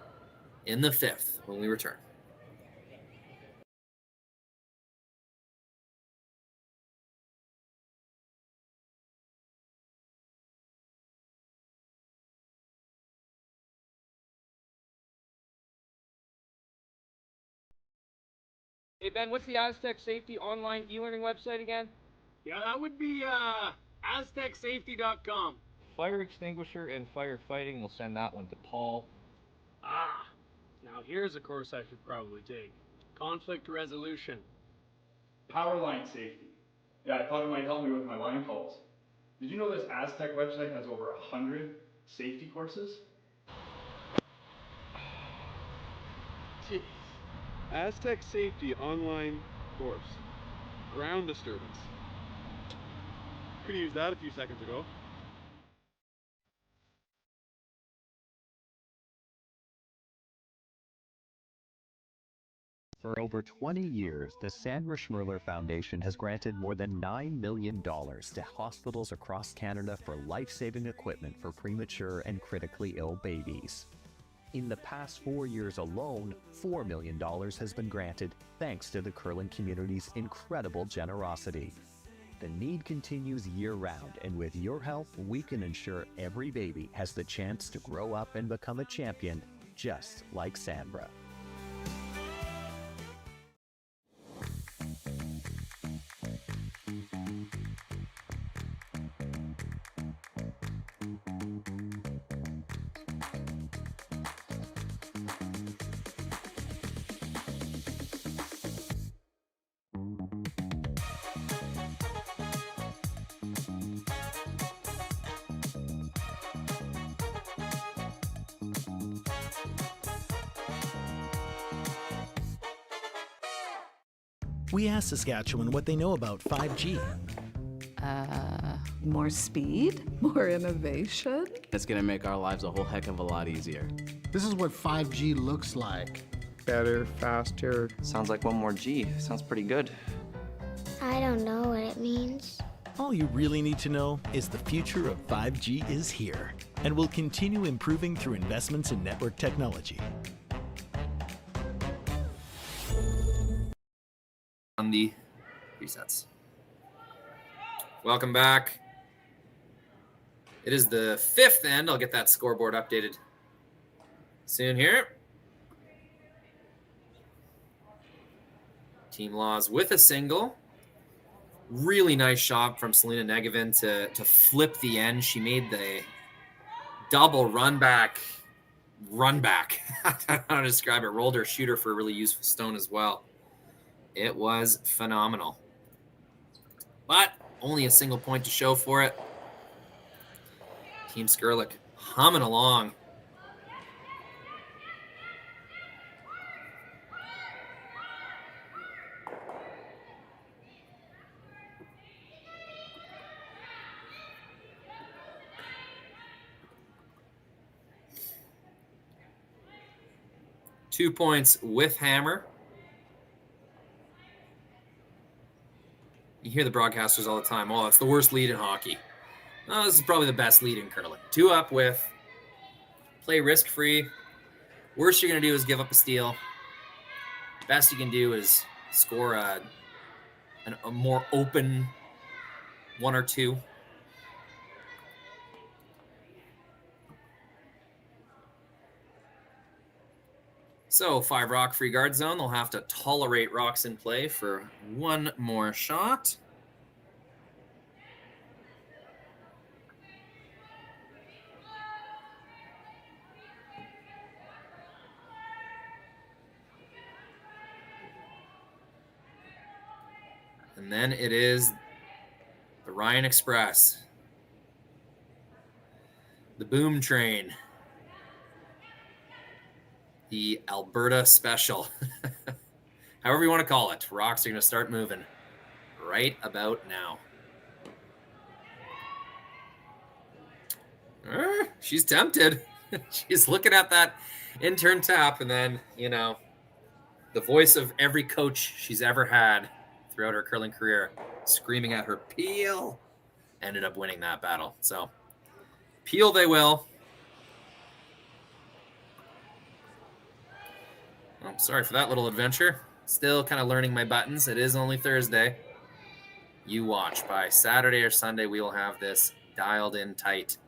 Speaker 7: in the fifth when we return.
Speaker 10: Hey Ben, what's the Aztec Safety online e-learning website again?
Speaker 11: Yeah, that would be aztecsafety.com.
Speaker 10: Fire extinguisher and firefighting, we'll send that one to Paul.
Speaker 11: Ah, now here's a course I should probably take. Conflict resolution.
Speaker 12: Power line safety. Yeah, I thought it might help me with my line calls. Did you know this Aztec website has over 100 safety courses?
Speaker 13: Jeez. Aztec Safety online course. Ground disturbance. Could have used that a few seconds ago.
Speaker 14: For over 20 years, the Sandra Schmirler Foundation has granted more than $9 million to hospitals across Canada for life-saving equipment for premature and critically ill babies. In the past 4 years alone, $4 million has been granted thanks to the curling community's incredible generosity. The need continues year-round, and with your help, we can ensure every baby has the chance to grow up and become a champion, just like Sandra.
Speaker 9: We asked Saskatchewan what they know about 5G.
Speaker 15: More speed, more innovation.
Speaker 16: It's gonna make our lives a whole heck of a lot easier.
Speaker 17: This is what 5G looks like.
Speaker 18: Better, faster.
Speaker 19: Sounds like one more G. Sounds pretty good.
Speaker 20: I don't know what it means.
Speaker 9: All you really need to know is the future of 5G is here and will continue improving through investments in network technology.
Speaker 7: On the resets. Welcome back. It is the fifth end. I'll get that scoreboard updated soon here. Team Laws with a single. Really nice shot from Selena Negevin to flip the end. She made the double run back. I don't know how to describe it. Rolled her shooter for a really useful stone as well. It was phenomenal. But only a single point to show for it. Team Skrlik humming along. Two points with hammer. You hear the broadcasters all the time. Oh, it's the worst lead in hockey. Oh, this is probably the best lead in curling. 2 up with, play risk-free. Worst you're going to do is give up a steal. Best you can do is score a more open 1 or 2. So 5 rock free guard zone. They'll have to tolerate rocks in play for 1 more shot. And then it is the Ryan Express, the Boom Train, the Alberta Special, however you want to call it. Rocks are going to start moving right about now. She's tempted. She's looking at that intern tap, and then, you know, the voice of every coach she's ever had throughout her curling career screaming at her, peel, ended up winning that battle. So peel they will. Oh, sorry for that little adventure. Still kind of learning my buttons. It is only Thursday. You watch. By Saturday or Sunday, we will have this dialed in tight.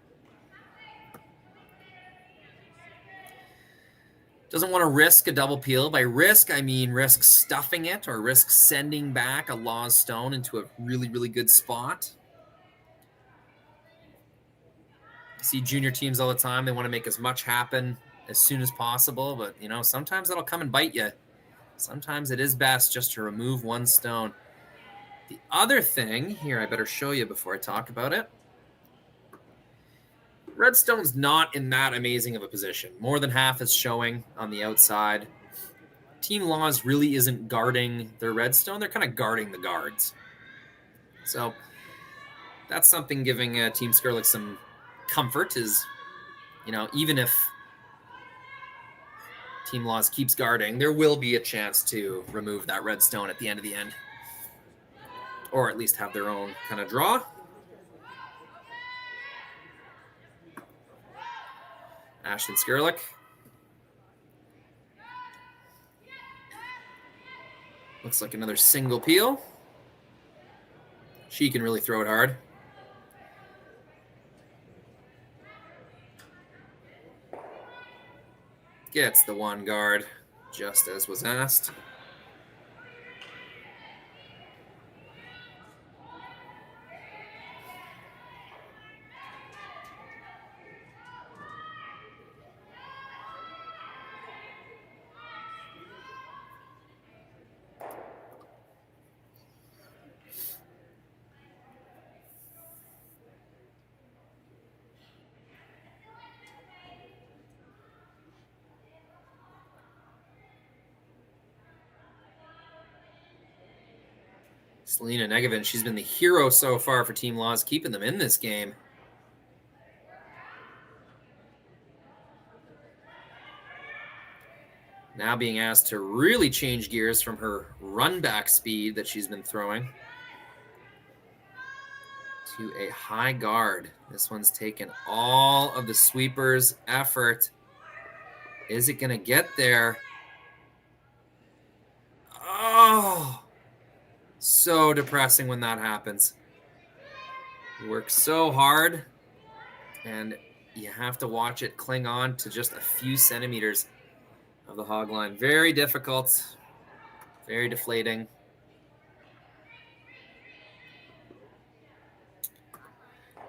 Speaker 7: Doesn't want to risk a double peel. By risk, I mean risk stuffing it or risk sending back a Laws stone into a really, really good spot. I see junior teams all the time. They want to make as much happen as soon as possible, but, you know, sometimes that'll come and bite you. Sometimes it is best just to remove 1 stone. The other thing, here, I better show you before I talk about it. Redstone's not in that amazing of a position. More than half is showing on the outside. Team Laws really isn't guarding their redstone. They're kind of guarding the guards. So that's something giving Team Skrlik some comfort is, you know, even if Team Laws keeps guarding, there will be a chance to remove that redstone at the end of the end. Or at least have their own kind of draw. Ashton Skrlik. Looks like another single peel. She can really throw it hard. Gets the 1 guard, just as was asked. Selena Negovin, she's been the hero so far for Team Laws, keeping them in this game. Now being asked to really change gears from her run-back speed that she's been throwing to a high guard. This one's taken all of the sweeper's effort. Is it going to get there? Oh! So depressing when that happens. You work so hard, and you have to watch it cling on to just a few centimeters of the hog line. Very difficult, very deflating.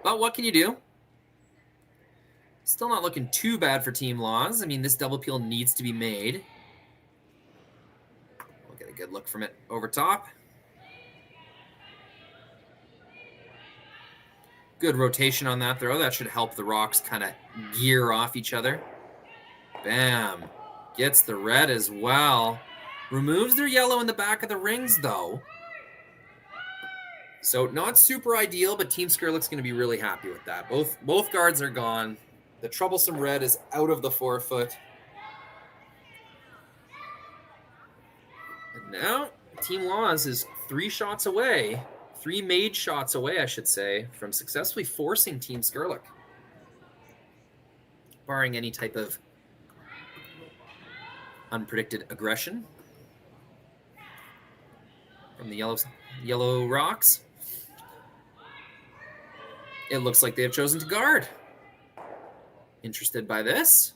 Speaker 7: But what can you do? Still not looking too bad for Team Laws. I mean, this double peel needs to be made. We'll get a good look from it over top. Good rotation on that throw. That should help the rocks kind of gear off each other. Bam. Gets the red as well. Removes their yellow in the back of the rings, though. So not super ideal, but Team Skrlik's going to be really happy with that. Both guards are gone. The troublesome red is out of the forefoot. And now Team Laws is 3 shots away. 3 made shots away, I should say, from successfully forcing Team Skrlik. Barring any type of unpredicted aggression from the yellow rocks. It looks like they have chosen to guard. Interested by this?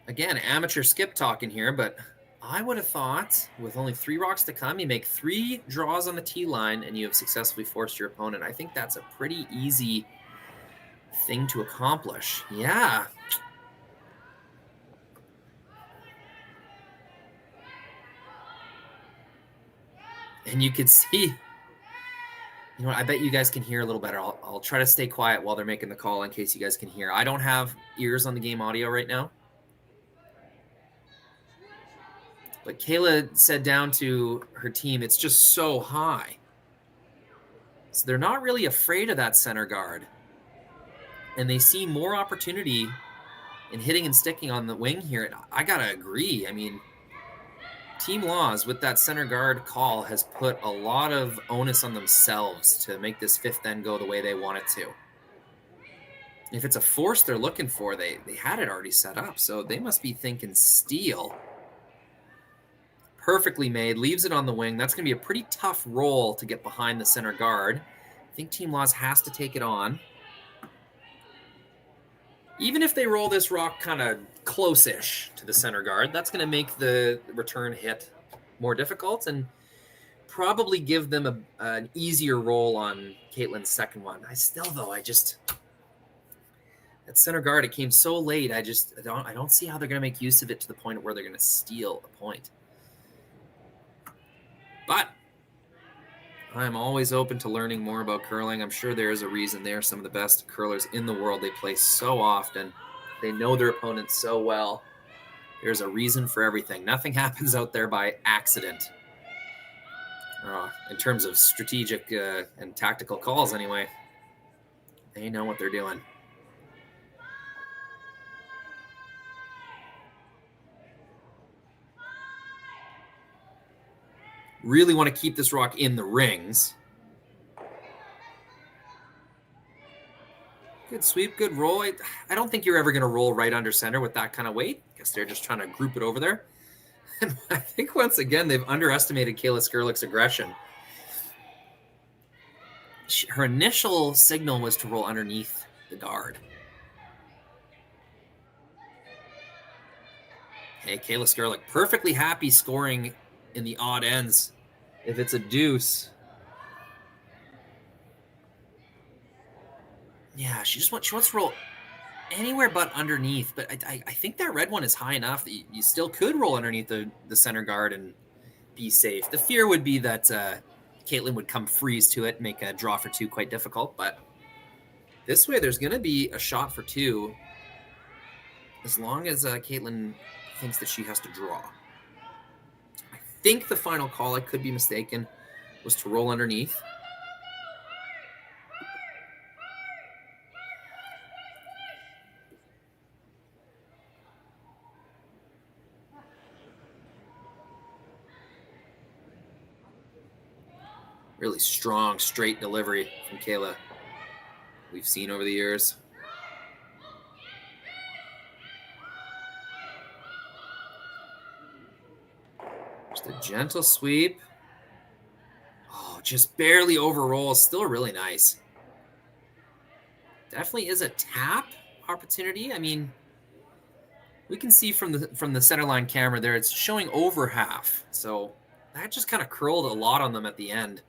Speaker 7: Again, amateur skip talking here, but I would have thought with only 3 rocks to come, you make 3 draws on the tee line and you have successfully forced your opponent. I think that's a pretty easy thing to accomplish. Yeah. And you could see, you know what, I bet you guys can hear a little better. I'll try to stay quiet while they're making the call in case you guys can hear. I don't have ears on the game audio right now. But Kayla said down to her team, it's just so high. So they're not really afraid of that center guard. And they see more opportunity in hitting and sticking on the wing here. And I got to agree. I mean, Team Laws with that center guard call has put a lot of onus on themselves to make this 5th end go the way they want it to. If it's a force they're looking for, they had it already set up. So they must be thinking steal. Perfectly made, leaves it on the wing. That's going to be a pretty tough roll to get behind the center guard. I think Team Laws has to take it on. Even if they roll this rock kind of close-ish to the center guard, that's going to make the return hit more difficult and probably give them an easier roll on Kaitlyn's second one. That center guard, it came so late. I don't see how they're going to make use of it to the point where they're going to steal a point. But I'm always open to learning more about curling. I'm sure there is a reason they're some of the best curlers in the world. They play so often. They know their opponents so well. There's a reason for everything. Nothing happens out there by accident. In terms of strategic and tactical calls, anyway. They know what they're doing. Really want to keep this rock in the rings. Good sweep, good roll. I don't think you're ever going to roll right under center with that kind of weight. I guess they're just trying to group it over there. And I think once again, they've underestimated Kayla Skrlik's aggression. Her initial signal was to roll underneath the guard. Hey, Kayla Skrlik, perfectly happy scoring in the odd ends. If it's a deuce. Yeah, she wants to roll anywhere but underneath. But I think that red one is high enough that you still could roll underneath the center guard and be safe. The fear would be that Kaitlyn would come freeze to it, make a draw for 2 quite difficult. But this way, there's going to be a shot for 2 as long as Kaitlyn thinks that she has to draw. I think the final call, I could be mistaken, was to roll underneath. Really strong, straight delivery from Kayla. We've seen over the years. Just a gentle sweep. Oh, just barely overrolls. Still really nice. Definitely is a tap opportunity. I mean, we can see from the center line camera there, it's showing over half. So that just kind of curled a lot on them at the end.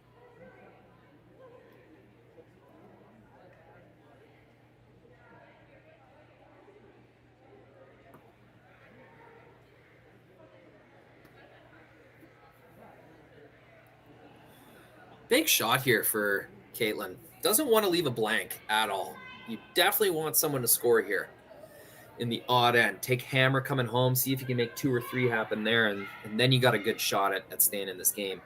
Speaker 7: Big shot here for Kaitlyn. Doesn't want to leave a blank at all. You definitely want someone to score here in the odd end. Take hammer coming home, see if you can make 2 or 3 happen there, and then you got a good shot at staying in this game.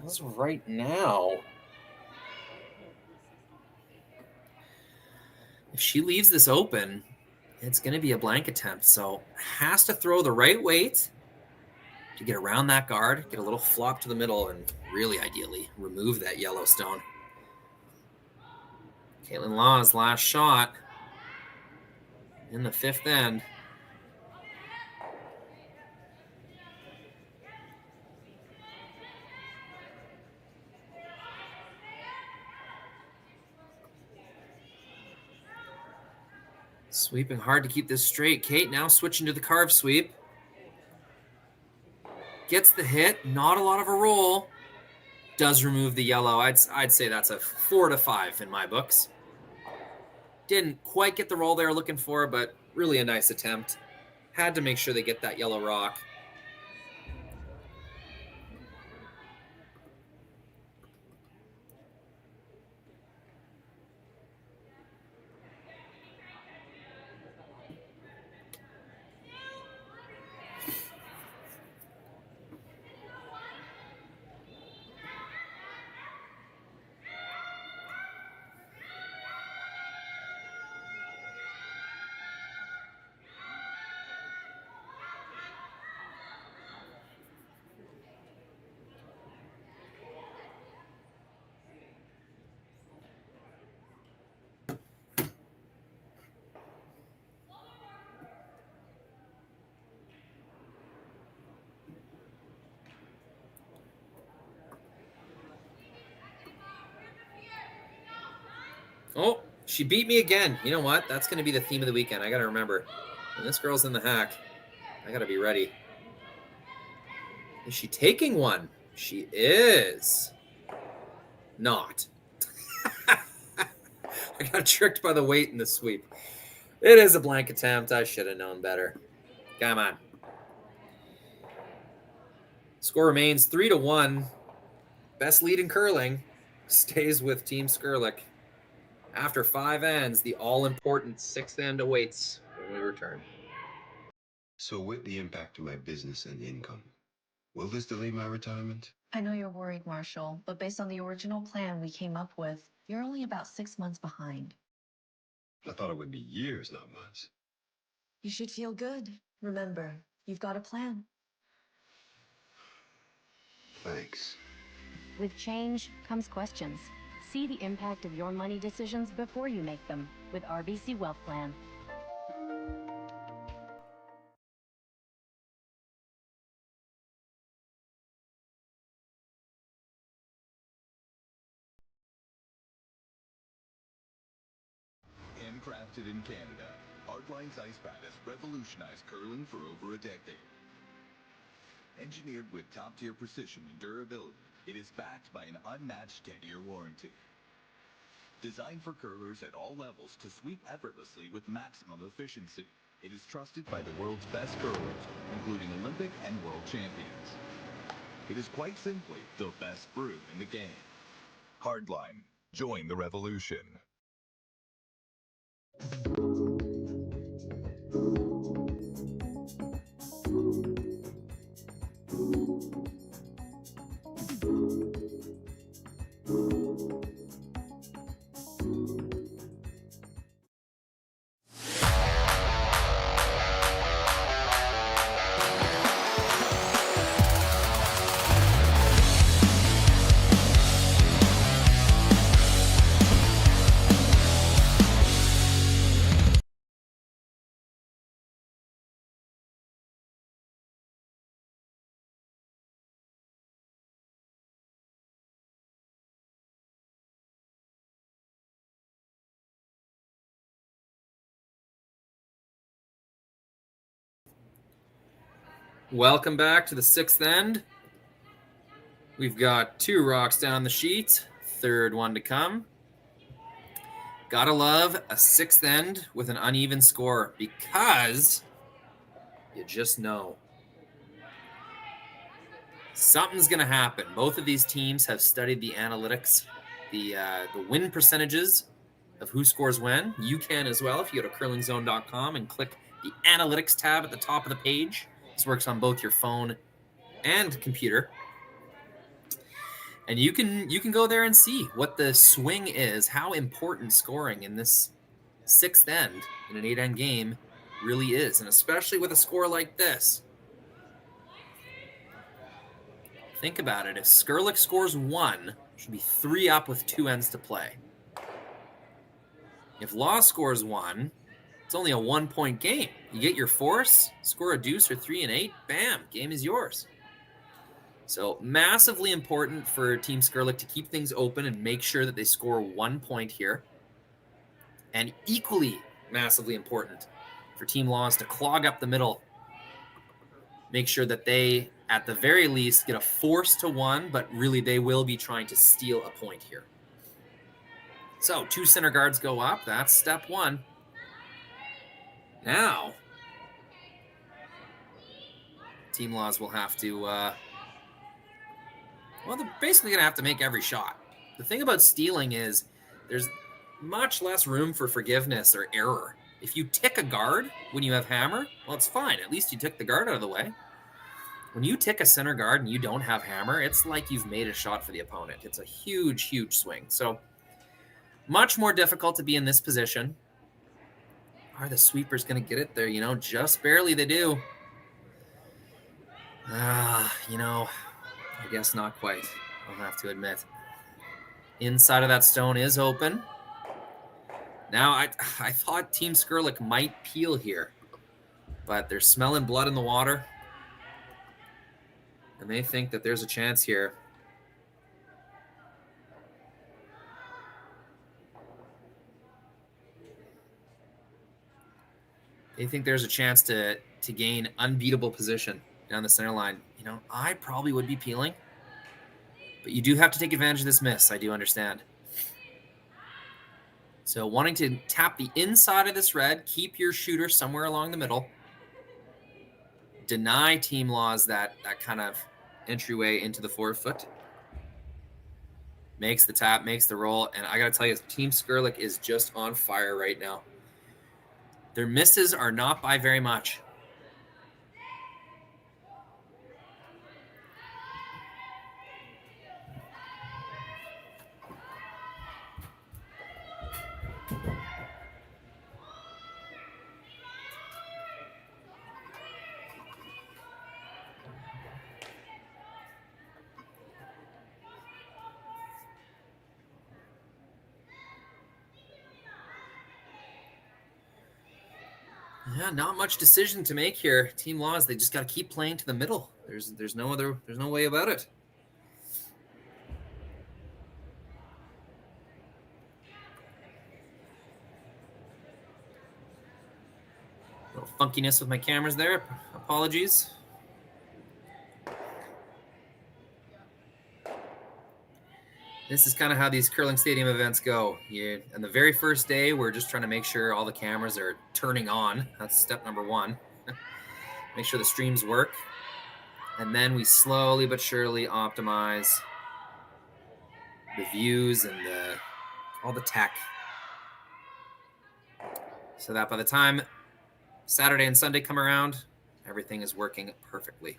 Speaker 7: As of right now, if she leaves this open, it's going to be a blank attempt. So has to throw the right weight to get around that guard, get a little flop to the middle, and really ideally remove that Yellowstone. Kaitlyn Law's last shot in the 5th end. Sweeping hard to keep this straight. Kate now switching to the carve sweep. Gets the hit. Not a lot of a roll. Does remove the yellow. I'd say that's a 4 to 5 in my books. Didn't quite get the roll they were looking for, but really a nice attempt. Had to make sure they get that yellow rock. Oh, she beat me again. You know what? That's going to be the theme of the weekend. I got to remember. When this girl's in the hack, I got to be ready. Is she taking one? She is. Not. I got tricked by the weight in the sweep. It is a blank attempt. I should have known better. Come on. Score remains 3-1. Best lead in curling stays with Team Skrlik. After 5 ends, the all-important 6th end awaits when we return.
Speaker 1: So with the impact to my business and income, will this delay my retirement?
Speaker 2: I know you're worried, Marshall, but based on the original plan we came up with, you're only about 6 months behind.
Speaker 1: I thought it would be years, not months.
Speaker 2: You should feel good. Remember, you've got a plan.
Speaker 1: Thanks.
Speaker 3: With change comes questions. See the impact of your money decisions before you make them with RBC Wealth Plan.
Speaker 4: Handcrafted in Canada, Hardline's ice pad has revolutionized curling for over a decade. Engineered with top-tier precision and durability, it is backed by an unmatched 10-year warranty. Designed for curlers at all levels to sweep effortlessly with maximum efficiency, it is trusted by the world's best curlers, including Olympic and world champions. It is quite simply the best brew in the game. Hardline. Join the revolution.
Speaker 7: Welcome back to the 6th end. We've got 2 rocks down the sheet, 3rd one to come. Gotta love a 6th end with an uneven score because you just know. Something's going to happen. Both of these teams have studied the analytics, the win percentages of who scores when. You can as well if you go to curlingzone.com and click the analytics tab at the top of the page. This works on both your phone and computer. And you can go there and see what the swing is, how important scoring in this sixth end in an 8-end game really is, and especially with a score like this. Think about it. If Skrlik scores 1, should be 3 up with 2 ends to play. If Law scores 1, it's only a 1-point game. You get your force, score a deuce or 3 and 8, bam, game is yours. So massively important for Team Skrlik to keep things open and make sure that they score 1 point here. And equally massively important for Team Laws to clog up the middle. Make sure that they, at the very least, get a force to 1, but really they will be trying to steal a point here. So 2 center guards go up. That's step 1. Now, Team Laws will have to, well, they're basically going to have to make every shot. The thing about stealing is there's much less room for forgiveness or error. If you tick a guard when you have hammer, well, it's fine. At least you took the guard out of the way. When you tick a center guard and you don't have hammer, it's like you've made a shot for the opponent. It's a huge, huge swing. So much more difficult to be in this position. Are the sweepers going to get it there? You know, just barely they do. You know, I guess not quite, I'll have to admit. Inside of that stone is open. Now, I thought Team Skrlik might peel here, but they're smelling blood in the water, and they think that there's a chance here. They think there's a chance to gain unbeatable position down the center line. You know, I probably would be peeling, but you do have to take advantage of this miss. I do understand. So wanting to tap the inside of this red, keep your shooter somewhere along the middle. Deny Team Laws that kind of entryway into the forefoot. Makes the tap, makes the roll, and I got to tell you, Team Skrlik is just on fire right now. Their misses are not by very much. Yeah, not much decision to make here. Team Laws, they just got to keep playing to the middle. There's no way about it. A little funkiness with my cameras there. Apologies. This is kind of how these curling stadium events go. On the very first day, we're just trying to make sure all the cameras are turning on. That's step number 1. Make sure the streams work. And then we slowly but surely optimize the views and all the tech, so that by the time Saturday and Sunday come around, everything is working perfectly.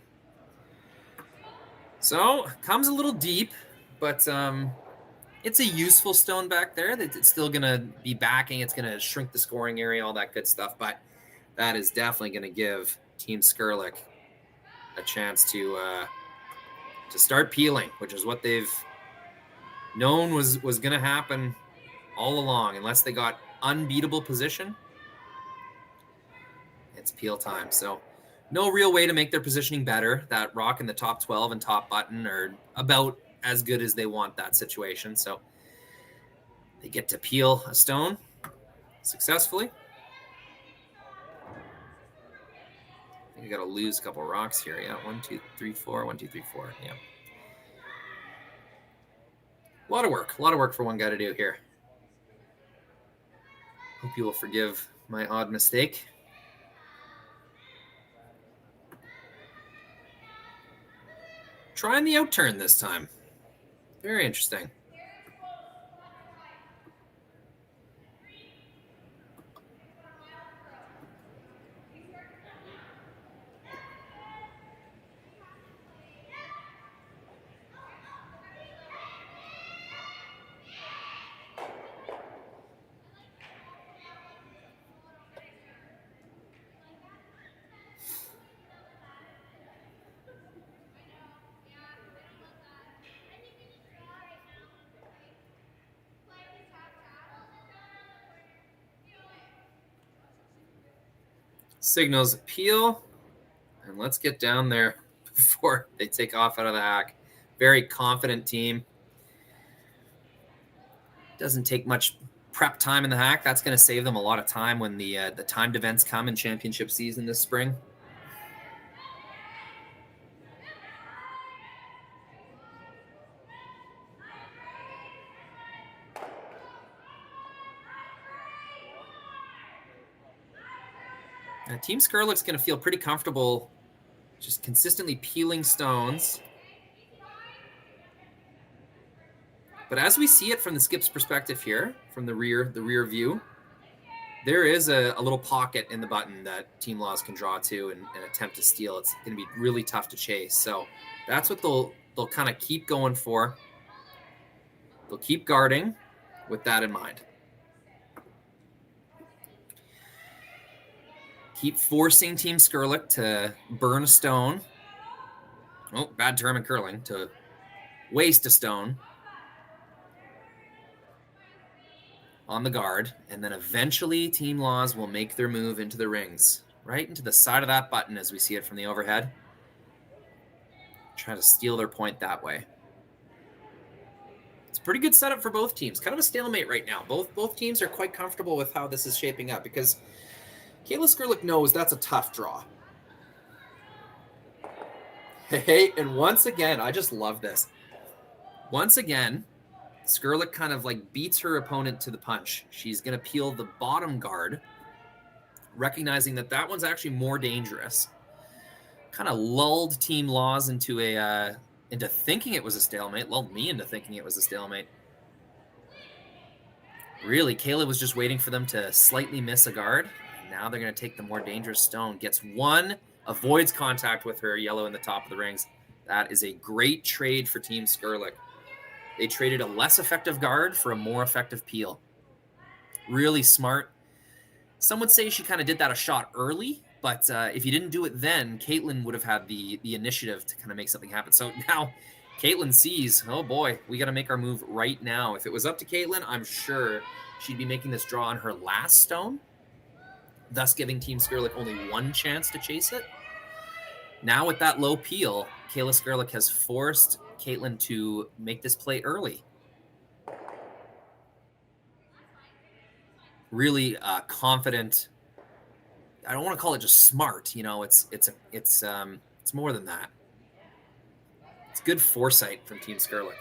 Speaker 7: So, comes a little deep, but it's a useful stone back there. It's still going to be backing. It's going to shrink the scoring area, all that good stuff. But that is definitely going to give Team Skrlik a chance to start peeling, which is what they've known was going to happen all along. Unless they got unbeatable position, it's peel time. So no real way to make their positioning better. That rock in the top 12 and top button are about as good as they want that situation. So they get to peel a stone successfully. I think I got to lose a couple rocks here. Yeah, 1, 2, 3, 4. 1, 2, 3, 4. Yeah. A lot of work for one guy to do here. Hope you will forgive my odd mistake. Trying the out turn this time. Very interesting. Signals appeal, and let's get down there before they take off out of the hack. Very confident team. Doesn't take much prep time in the hack. That's going to save them a lot of time when the timed events come in championship season this spring. Now, Team Skrlik's going to feel pretty comfortable just consistently peeling stones. But as we see it from the skip's perspective here, from the rear view, there is a little pocket in the button that Team Laws can draw to and attempt to steal. It's going to be really tough to chase. So that's what they'll kind of keep going for. They'll keep guarding with that in mind. Keep forcing Team Skrlik to burn a stone. Oh, bad term in curling. To waste a stone on the guard. And then eventually Team Laws will make their move into the rings. Right into the side of that button as we see it from the overhead. Try to steal their point that way. It's a pretty good setup for both teams. Kind of a stalemate right now. Both teams are quite comfortable with how this is shaping up because Kayla Skrlik knows that's a tough draw. Hey, and once again, I just love this. Once again, Skrlik kind of like beats her opponent to the punch. She's going to peel the bottom guard, recognizing that that one's actually more dangerous. Kind of lulled Team Laws into thinking it was a stalemate. Lulled me into thinking it was a stalemate. Really, Kayla was just waiting for them to slightly miss a guard. Now they're going to take the more dangerous stone. Gets one, avoids contact with her yellow in the top of the rings. That is a great trade for Team Skrlik. They traded a less effective guard for a more effective peel. Really smart. Some would say she kind of did that a shot early, but if you didn't do it then, Kaitlyn would have had the initiative to kind of make something happen. So now Kaitlyn sees, oh boy, we got to make our move right now. If it was up to Kaitlyn, I'm sure she'd be making this draw on her last stone, thus giving Team Skrlik only one chance to chase it. Now with that low peel, Kayla Skrlik has forced Kaitlyn to make this play early. Really confident. I don't want to call it just smart. You know, it's more than that. It's good foresight from Team Skrlik.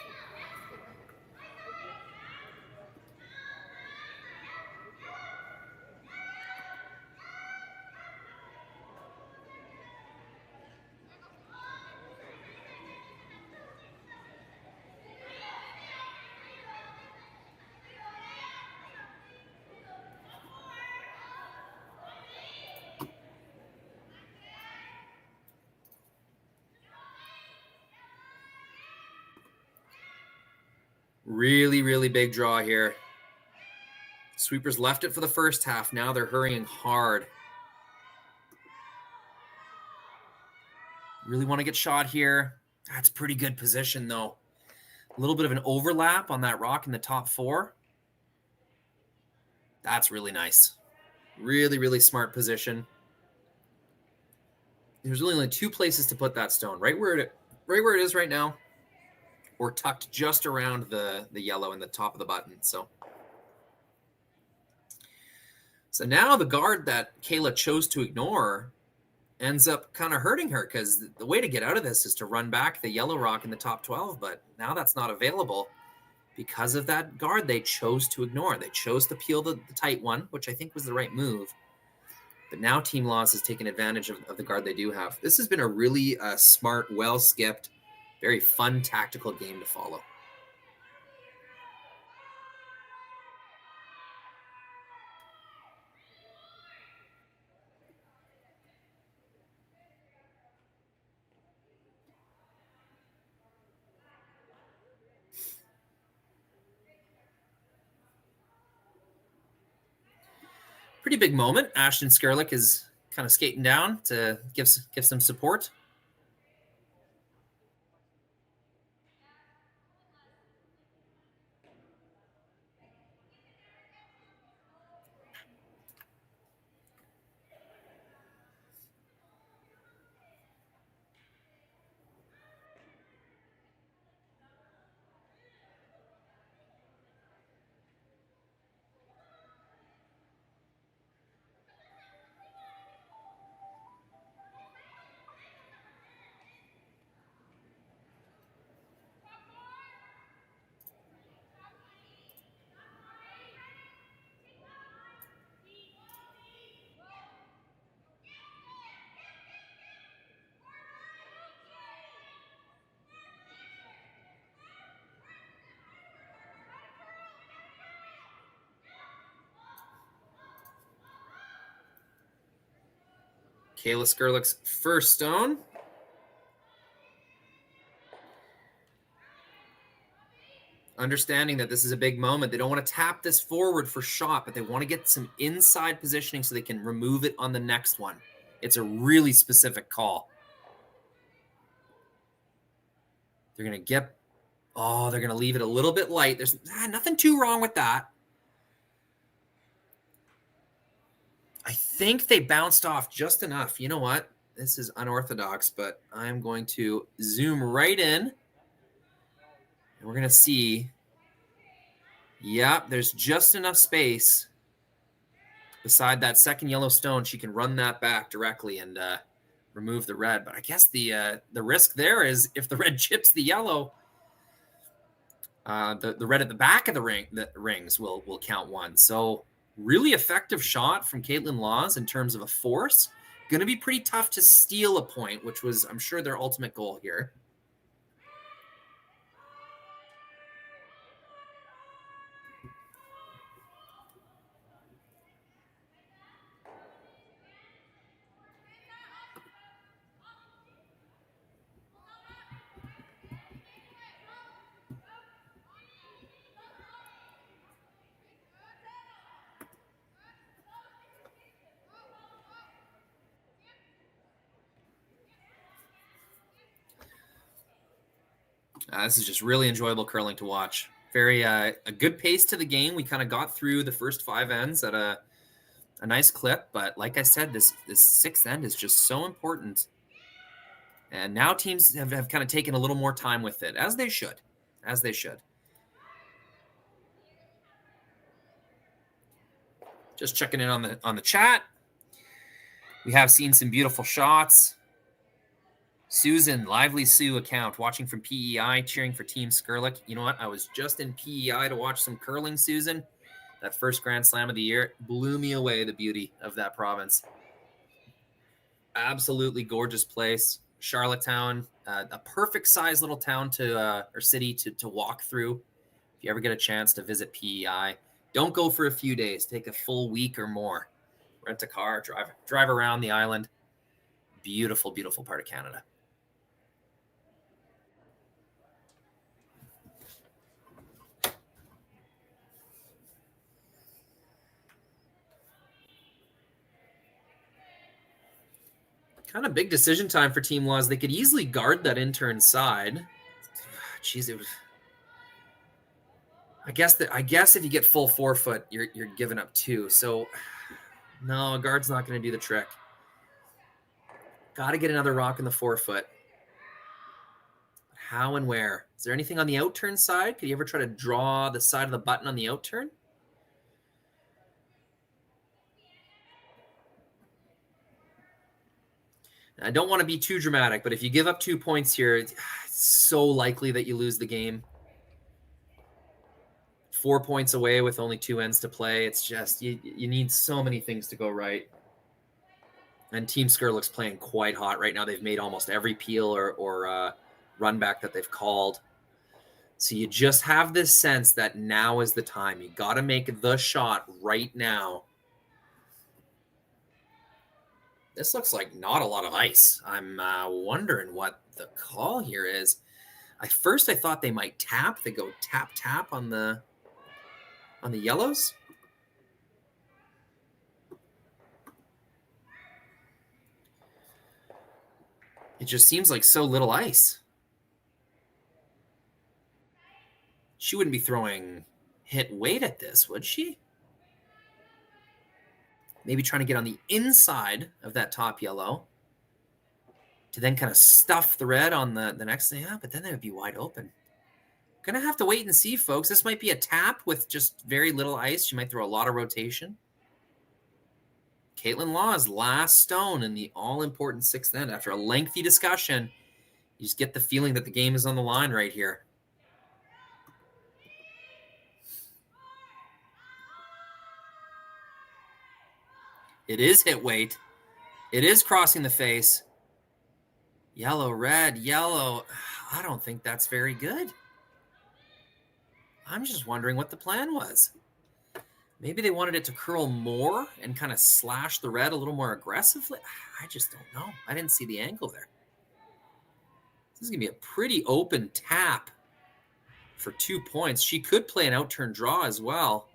Speaker 7: Really, really big draw here. Sweepers left it for the first half. Now they're hurrying hard. Really want to get shot here. That's pretty good position, though. A little bit of an overlap on that rock in the top four. That's really nice. Really, really smart position. There's really only two places to put that stone. Right where it is right now, or tucked just around the yellow in the top of the button. So now the guard that Kayla chose to ignore ends up kind of hurting her, because the way to get out of this is to run back the yellow rock in the top 12, but now that's not available because of that guard they chose to ignore. They chose to peel the tight one, which I think was the right move. But now Team Laws has taken advantage of the guard they do have. This has been a really smart, well-skipped, Very fun tactical game to follow. Pretty big moment. Ashton Skrlik is kind of skating down to give some support. Kayla Skrlik's first stone. Understanding that this is a big moment. They don't want to tap this forward for shot, but they want to get some inside positioning so they can remove it on the next one. It's a really specific call. They're going to get... Oh, they're going to leave it a little bit light. There's nothing too wrong with that. I think they bounced off just enough. You know what? This is unorthodox, but I'm going to zoom right in. And we're going to see. Yep, there's just enough space beside that second yellow stone. She can run that back directly and remove the red. But I guess the risk there is if the red chips the yellow, the red at the back of the rings will count one. So really effective shot from Kaitlyn Laws in terms of a force. Going to be pretty tough to steal a point, which was, I'm sure, their ultimate goal here. This is just really enjoyable curling to watch. Very a good pace to the game. We kind of got through the first 5 ends at a nice clip, but like I said, this 6th end is just so important. And now teams have kind of taken a little more time with it, as they should. As they should. Just checking in on the chat. We have seen some beautiful shots. Susan, Lively Sue account, watching from PEI, cheering for Team Skrlik. You know what? I was just in PEI to watch some curling, Susan. That first Grand Slam of the year blew me away, the beauty of that province. Absolutely gorgeous place. Charlottetown, a perfect size little town or city to walk through. If you ever get a chance to visit PEI, don't go for a few days. Take a full week or more. Rent a car, drive around the island. Beautiful, beautiful part of Canada. Kind of big decision time for Team Laws. They could easily guard that intern side. Jeez, it was. I guess if you get full 4-foot, you're giving up 2. So no, a guard's not going to do the trick. Got to get another rock in the 4-foot. How and where? Is there anything on the out-turn side? Could you ever try to draw the side of the button on the out-turn? I don't want to be too dramatic, but if you give up 2 points here, it's so likely that you lose the game. 4 points away with only 2 ends to play. It's just, you need so many things to go right. And Team Skrlik's playing quite hot right now. They've made almost every peel or run back that they've called. So you just have this sense that now is the time. You got to make the shot right now. This looks like not a lot of ice. I'm wondering what the call here is. First I thought they might tap. They go tap, tap on the yellows. It just seems like so little ice. She wouldn't be throwing hit weight at this, would she? Maybe trying to get on the inside of that top yellow to then kind of stuff the red on the next thing. Yeah, but then they would be wide open. Gonna have to wait and see, folks. This might be a tap with just very little ice. She might throw a lot of rotation. Kaitlyn Law's last stone in the all-important sixth end. After a lengthy discussion, you just get the feeling that the game is on the line right here. It is hit weight. It is crossing the face. Yellow, red, yellow. I don't think that's very good. I'm just wondering what the plan was. Maybe they wanted it to curl more and kind of slash the red a little more aggressively. I just don't know. I didn't see the angle there. This is going to be a pretty open tap for 2 points. She could play an out-turn draw as well.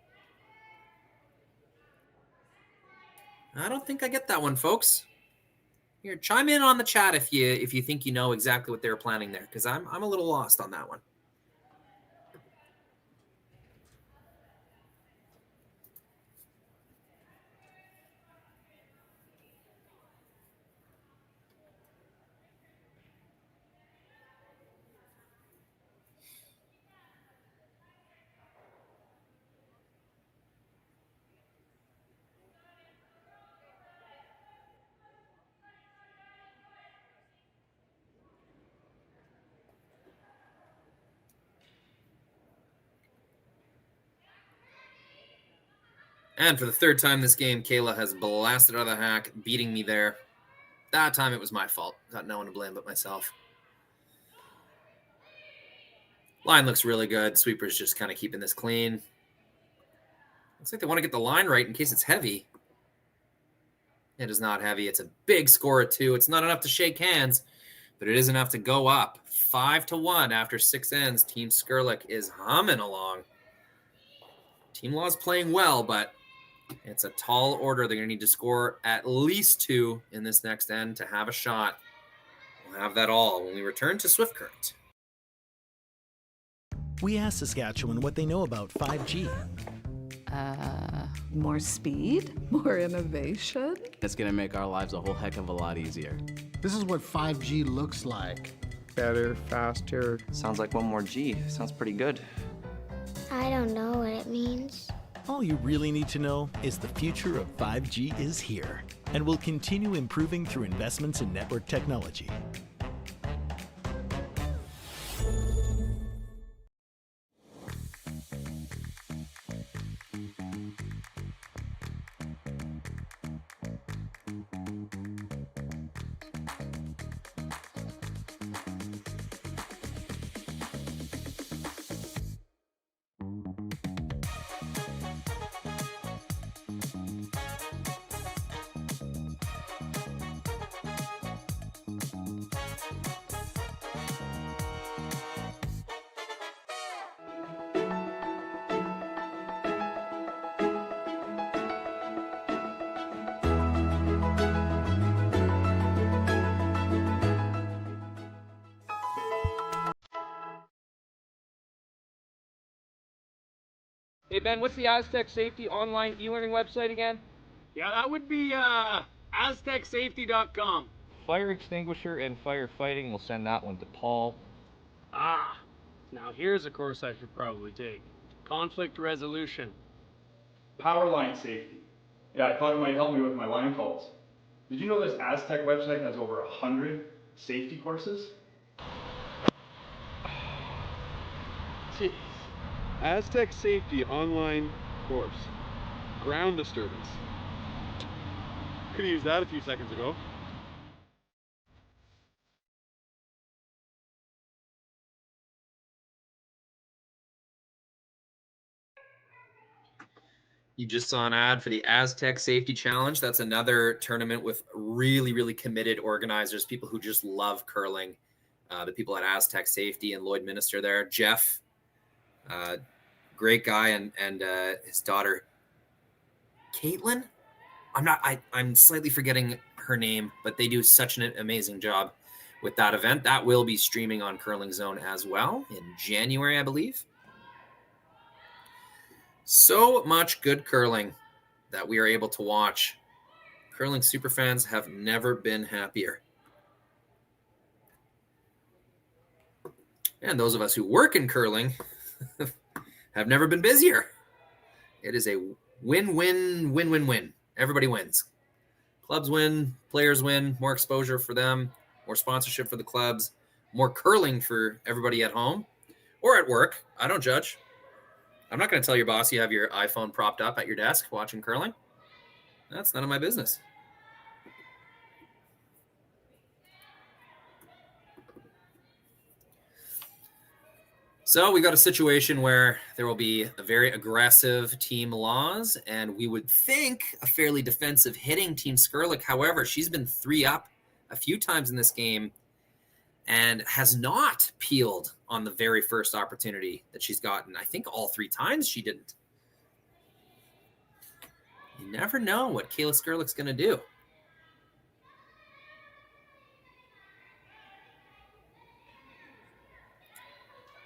Speaker 7: I don't think I get that one, folks. Here, chime in on the chat if you think you know exactly what they were planning there, because I'm a little lost on that one. And for the third time this game, Kayla has blasted out of the hack, beating me there. That time it was my fault. Got no one to blame but myself. Line looks really good. Sweeper's just kind of keeping this clean. Looks like they want to get the line right in case it's heavy. It is not heavy. It's a big score at 2. It's not enough to shake hands, but it is enough to go up. 5-1 after 6 ends. Team Skrlik is humming along. Team Law's playing well, but it's a tall order. They're going to need to score at least 2 in this next end to have a shot. We'll have that all when we return to Swift Current.
Speaker 9: We asked Saskatchewan what they know about 5G.
Speaker 15: More speed? More innovation?
Speaker 16: It's going to make our lives a whole heck of a lot easier.
Speaker 17: This is what 5G looks like.
Speaker 18: Better, faster.
Speaker 19: Sounds like one more G. Sounds pretty good.
Speaker 20: I don't know what it means.
Speaker 9: All you really need to know is the future of 5G is here and will continue improving through investments in network technology.
Speaker 10: Hey Ben, what's the Aztec Safety online e-learning website again?
Speaker 11: Yeah, that would be aztecsafety.com.
Speaker 10: Fire extinguisher and firefighting, we'll send that one to Paul.
Speaker 11: Ah, now here's a course I should probably take. Conflict resolution.
Speaker 12: Power line safety. Yeah, I thought it might help me with my line calls. Did you know this Aztec website has over 100 safety courses?
Speaker 13: Jeez. Aztec Safety online course. Ground disturbance. Could have used that a few seconds ago.
Speaker 7: You just saw an ad for the Aztec Safety Challenge. That's another tournament with really, really committed organizers, people who just love curling. The people at Aztec Safety and Lloyd Minister there. Jeff, great guy, and his daughter, Kaitlyn. I'm slightly forgetting her name, but they do such an amazing job with that event. That will be streaming on Curling Zone as well in January, I believe. So much good curling that we are able to watch. Curling superfans have never been happier. And those of us who work in curling have never been busier. It is a win-win, win-win-win. Everybody wins. Clubs win, players win, more exposure for them, more sponsorship for the clubs, more curling for everybody at home or at work. I don't judge. I'm not going to tell your boss you have your iPhone propped up at your desk watching curling. That's none of my business. So we got a situation where there will be a very aggressive Team Laws, and we would think a fairly defensive hitting Team Skrlik. However, she's been 3-up a few times in this game and has not peeled on the very first opportunity that she's gotten. I think all 3 times she didn't. You never know what Kayla Skrlik's going to do.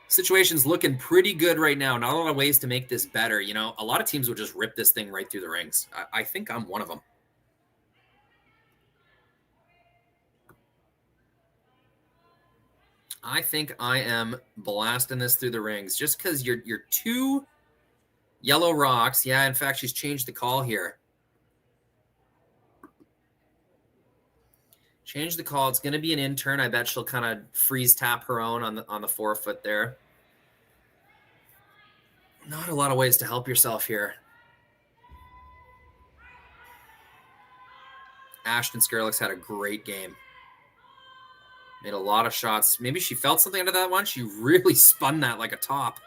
Speaker 7: Situation's looking pretty good right now. Not a lot of ways to make this better. You know, a lot of teams would just rip this thing right through the rings. I think I'm one of them. I think I am blasting this through the rings just because you're 2 yellow rocks. Yeah, in fact, she's changed the call here. Change the call. It's going to be an in-turn. I bet she'll kind of freeze tap her own on the forefoot there. Not a lot of ways to help yourself here. Ashton Skrlik's had a great game. Made a lot of shots. Maybe she felt something under that one. She really spun that like a top.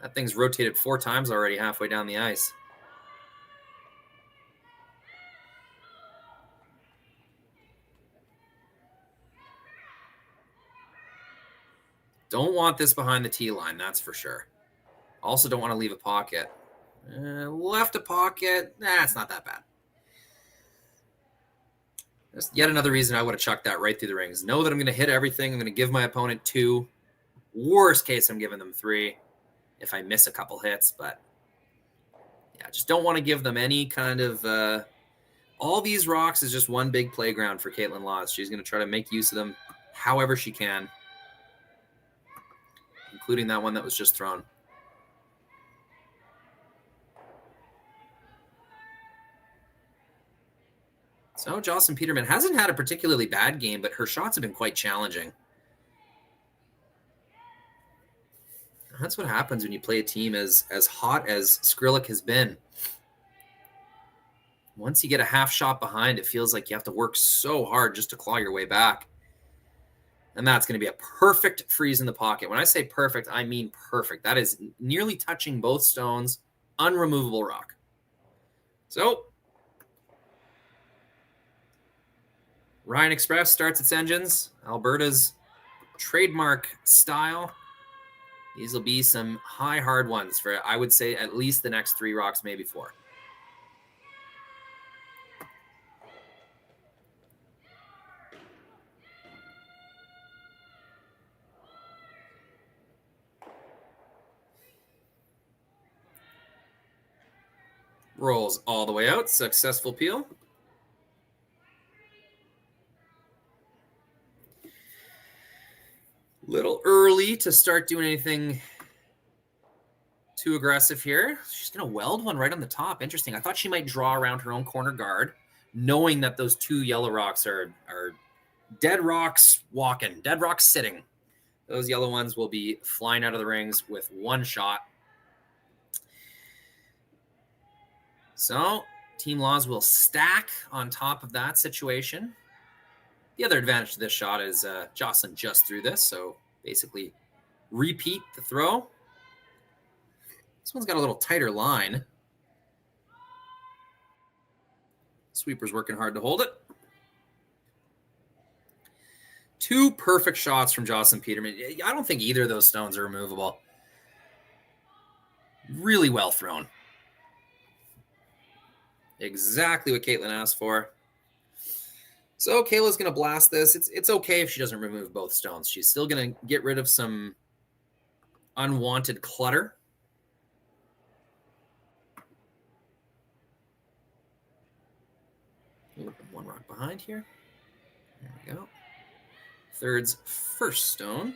Speaker 7: That thing's rotated 4 times already halfway down the ice. Don't want this behind the tee line, that's for sure. Also don't want to leave a pocket. Left a pocket. It's not that bad. That's yet another reason I would have chucked that right through the rings. Know that I'm going to hit everything. I'm going to give my opponent 2. Worst case, I'm giving them 3 if I miss a couple hits. But, yeah, just don't want to give them any kind of all these rocks is just one big playground for Kaitlyn Laws. She's going to try to make use of them however she can, including that one that was just thrown. So Jocelyn Peterman hasn't had a particularly bad game, but her shots have been quite challenging. That's what happens when you play a team as hot as Skrlik has been. Once you get a half shot behind, it feels like you have to work so hard just to claw your way back. And that's going to be a perfect freeze in the pocket. When I say perfect, I mean perfect. That is nearly touching both stones, unremovable rock. So Ryan Express starts its engines. Alberta's trademark style. These will be some high hard ones for, I would say, at least the next 3 rocks, maybe 4. Rolls all the way out. Successful peel. Little early to start doing anything too aggressive here. She's going to weld one right on the top. Interesting. I thought she might draw around her own corner guard, knowing that those 2 yellow rocks are dead rocks walking, dead rocks sitting. Those yellow ones will be flying out of the rings with 1 shot. So Team Laws will stack on top of that situation. The other advantage to this shot is Jocelyn just threw this, so basically repeat the throw. This one's got a little tighter line. Sweeper's working hard to hold it. 2 perfect shots from Jocelyn Peterman. I don't think either of those stones are removable. Really well thrown. Exactly what Kaitlyn asked for. So Kayla's going to blast this. It's okay if she doesn't remove both stones. She's still going to get rid of some unwanted clutter. One rock behind here. There we go. Third's first stone.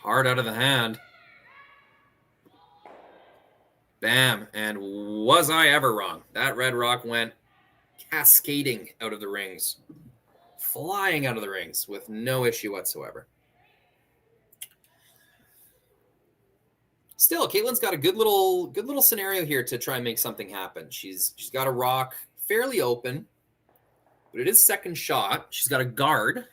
Speaker 7: Hard out of the hand. Bam. And was I ever wrong? That red rock went cascading out of the rings. Flying out of the rings with no issue whatsoever. Still, Kaitlyn's got a good little scenario here to try and make something happen. She's got a rock fairly open, but it is second shot. She's got a guard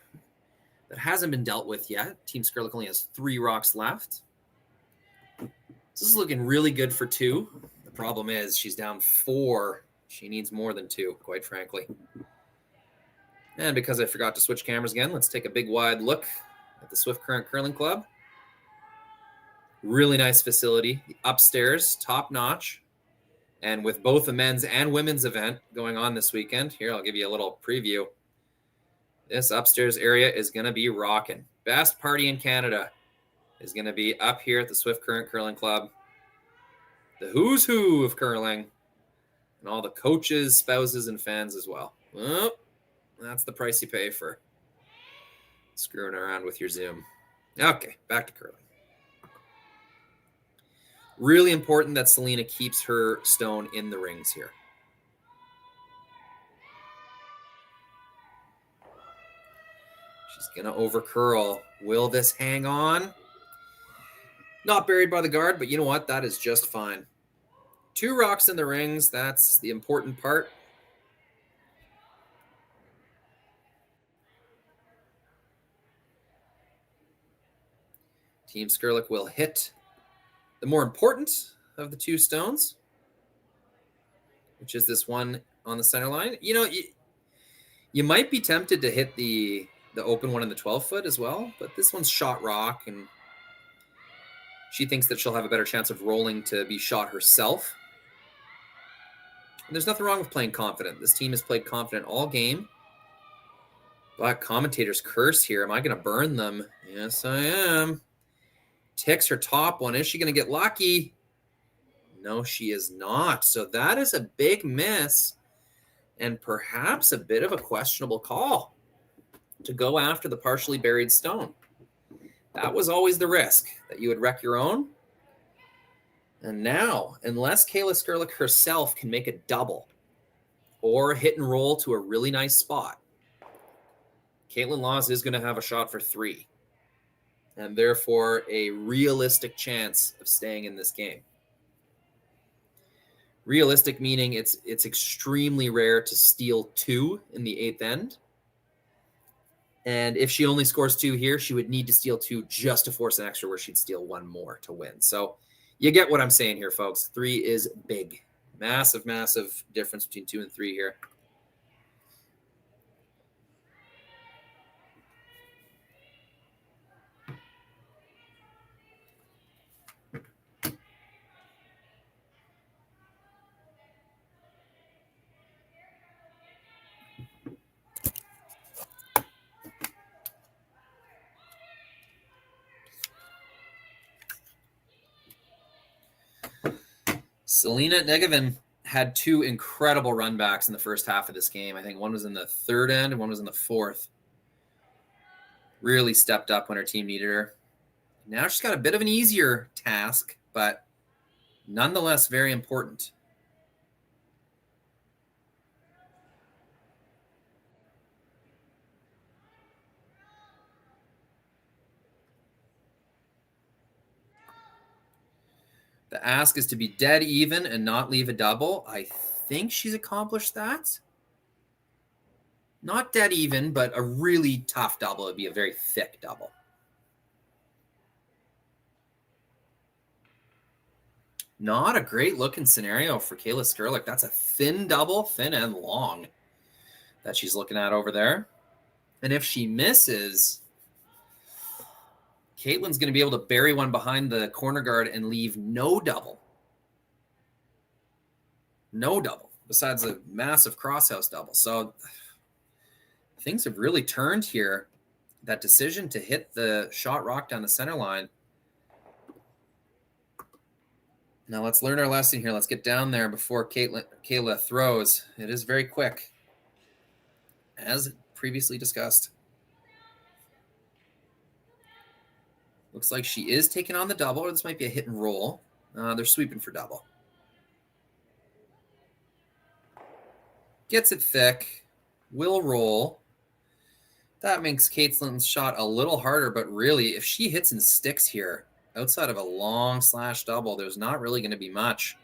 Speaker 7: that hasn't been dealt with yet. Team Skrlik only has 3 rocks left. This is looking really good for 2. The problem is she's down 4. She needs more than 2, quite frankly. And because I forgot to switch cameras again, let's take a big wide look at the Swift Current Curling Club. Really nice facility. The upstairs, top notch. And with both the men's and women's event going on this weekend, here, I'll give you a little preview. This upstairs area is going to be rocking. Best party in Canada is going to be up here at the Swift Current Curling Club. The who's who of curling. And all the coaches, spouses, and fans as well. Oh, that's the price you pay for screwing around with your Zoom. Okay, back to curling. Really important that Selena keeps her stone in the rings here. She's going to over curl. Will this hang on? Not buried by the guard, but you know what? That is just fine. 2 rocks in the rings. That's the important part. Team Skrlik will hit the more important of the 2 stones, which is this one on the center line. You know, you might be tempted to hit the open one in the 12-foot as well, but this one's shot rock, and she thinks that she'll have a better chance of rolling to be shot herself. And there's nothing wrong with playing confident. This team has played confident all game. But commentators curse here. Am I going to burn them? Yes, I am. Ticks her top one. Is she going to get lucky? No, she is not. So that is a big miss and perhaps a bit of a questionable call to go after the partially buried stone. That was always the risk, that you would wreck your own. And now, unless Kayla Skrlik herself can make a double or hit and roll to a really nice spot, Kaitlyn Lawes is going to have a shot for 3. And therefore a realistic chance of staying in this game. Realistic meaning it's extremely rare to steal 2 in the 8th end. And if she only scores 2 here, she would need to steal 2 just to force an extra where she'd steal 1 more to win. So you get what I'm saying here, folks. 3 is big. Massive, massive difference between 2 and 3 here. Selena Negevin had 2 incredible run backs in the first half of this game. I think one was in the 3rd end and one was in the 4th. Really stepped up when her team needed her. Now she's got a bit of an easier task, but nonetheless very important. The ask is to be dead even and not leave a double. I think she's accomplished that. Not dead even, but a really tough double. It'd be a very thick double. Not a great looking scenario for Kayla Skrlik. That's a thin double, thin and long, that she's looking at over there. And if she misses, Kaitlyn's going to be able to bury one behind the corner guard and leave no double. No double, besides a massive crosshouse double. So things have really turned here. That decision to hit the shot rock down the center line. Now let's learn our lesson here. Let's get down there before Kayla throws. It is very quick, as previously discussed. Looks like she is taking on the double, or this might be a hit and roll. They're sweeping for double. Gets it thick. Will roll. That makes Kaitlyn's shot a little harder, but really, if she hits and sticks here, outside of a long slash double, there's not really going to be much.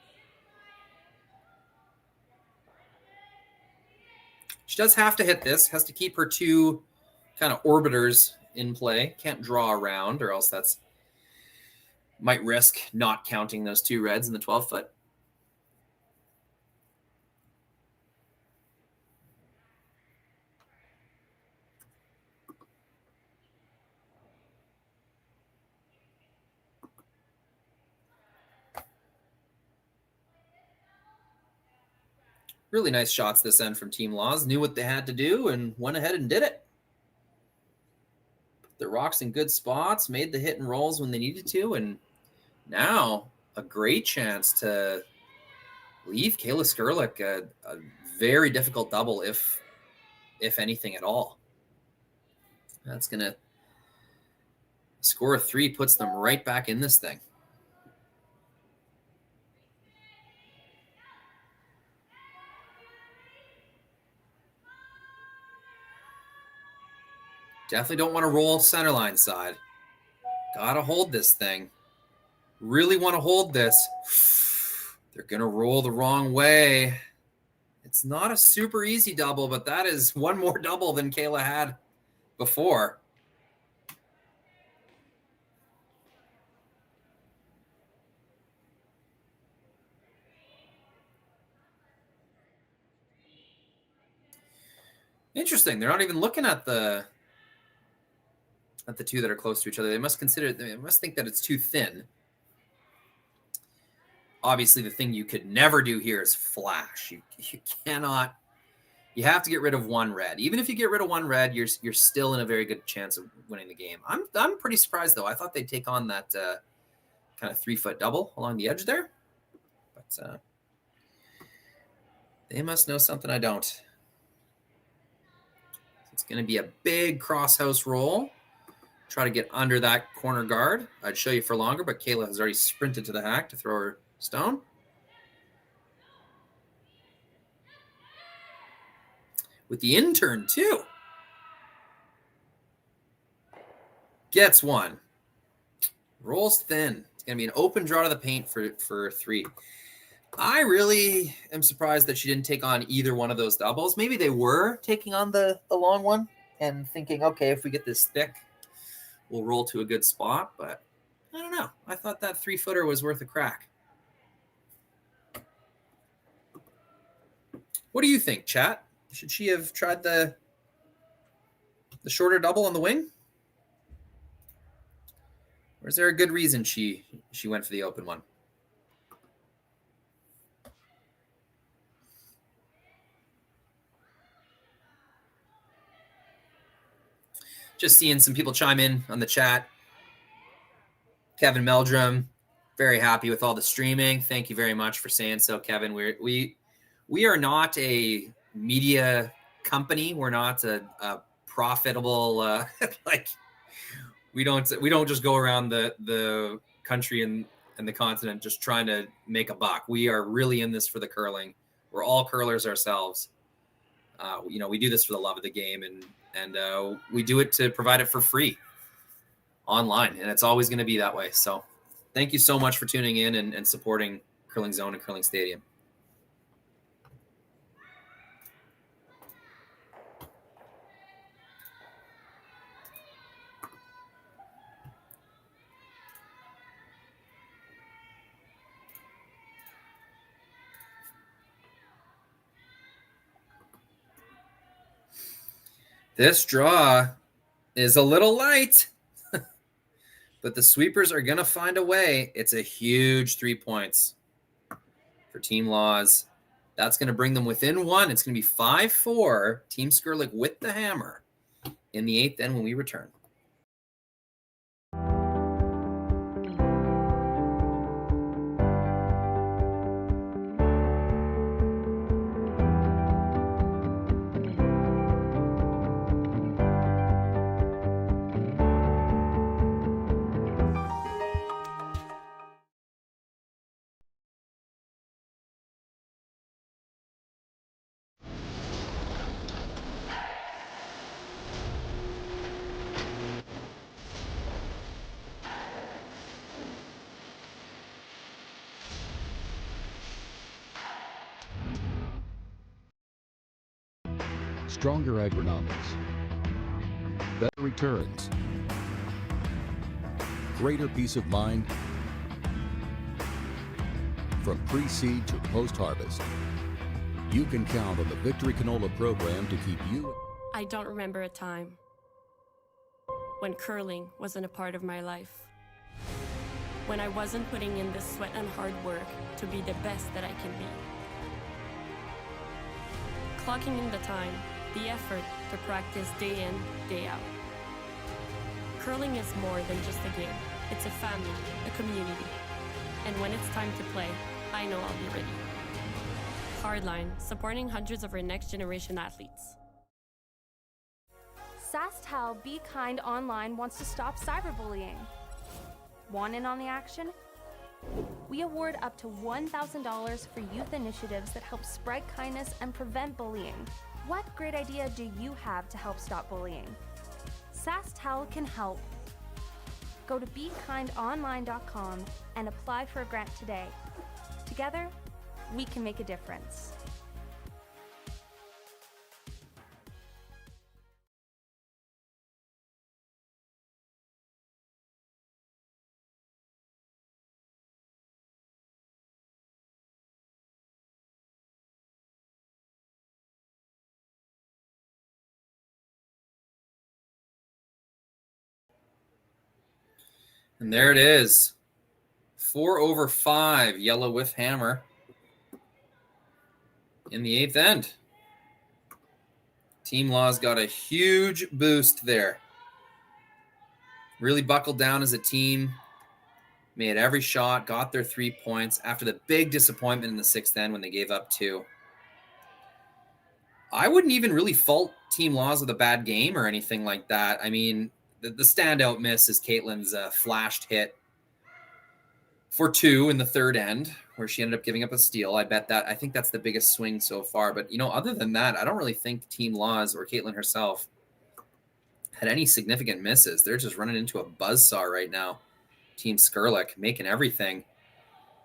Speaker 7: She does have to hit this, has to keep her two kind of orbiters in play. Can't draw around, or else that's might risk not counting those two reds in the 12-foot. Really nice shots this end from Team Laws. Knew what they had to do and went ahead and did it. Put the rocks in good spots, made the hit and rolls when they needed to, and now a great chance to leave Kayla Skrlik a very difficult double, if anything at all. That's going to score a 3, puts them right back in this thing. Definitely don't want to roll center line side. Got to hold this thing. Really want to hold this. They're going to roll the wrong way. It's not a super easy double, but that is one more double than Kayla had before. Interesting. They're not even looking at the two that are close to each other. They must think that it's too thin. Obviously, the thing you could never do here is flash. You cannot. You have to get rid of one red. Even if you get rid of one red, you're still in a very good chance of winning the game. I'm pretty surprised though. I thought they'd take on that kind of 3-foot double along the edge there, but they must know something I don't. It's going to be a big crosshouse roll. Try to get under that corner guard. I'd show you for longer, but Kayla has already sprinted to the hack to throw her stone. With the intern, too. Gets one. Rolls thin. It's going to be an open draw to the paint for 3. I really am surprised that she didn't take on either one of those doubles. Maybe they were taking on the long one and thinking, okay, if we get this thick, we'll roll to a good spot. But I don't know. I thought that 3-footer was worth a crack. What do you think, chat? Should she have tried the shorter double on the wing? Or is there a good reason she went for the open one? Just seeing some people chime in on the chat. Kevin Meldrum, very happy with all the streaming. Thank you very much for saying so, Kevin. We are not a media company. We're not a profitable like we don't just go around the country and the continent just trying to make a buck. We are really in this for the curling. We're all curlers ourselves. We do this for the love of the game, and we do it to provide it for free online, and it's always going to be that way. So thank you so much for tuning in and supporting Curling Zone and Curling Stadium. This draw is a little light, but the sweepers are going to find a way. It's a huge 3 points for Team Laws. That's going to bring them within 1. It's going to be 5-4. Team Skrlik with the hammer in the 8th end when we return.
Speaker 5: Stronger agronomics, better returns, greater peace of mind from pre-seed to post-harvest. You can count on the Victory Canola program to keep you.
Speaker 8: I don't remember a time when curling wasn't a part of my life. When I wasn't putting in the sweat and hard work to be the best that I can be. Clocking in the time, the effort to practice day in, day out. Curling is more than just a game. It's a family, a community. And when it's time to play, I know I'll be ready. Hardline, supporting hundreds of our next generation athletes.
Speaker 21: Sasktel Be Kind Online wants to stop cyberbullying. Want in on the action? We award up to $1,000 for youth initiatives that help spread kindness and prevent bullying. What great idea do you have to help stop bullying? Sasktel can help. Go to BeKindOnline.com and apply for a grant today. Together, we can make a difference.
Speaker 7: And there it is. 4/5, yellow with hammer in the 8th end. Team Laws got a huge boost there. Really buckled down as a team. Made every shot, got their 3 points after the big disappointment in the 6th end when they gave up 2. I wouldn't even really fault Team Laws with a bad game or anything like that. I mean, the standout miss is Kaitlyn's flashed hit for 2 in the 3rd end, where she ended up giving up a steal. I think that's the biggest swing so far. But, other than that, I don't really think Team Laws or Kaitlyn herself had any significant misses. They're just running into a buzzsaw right now. Team Skrlik making everything.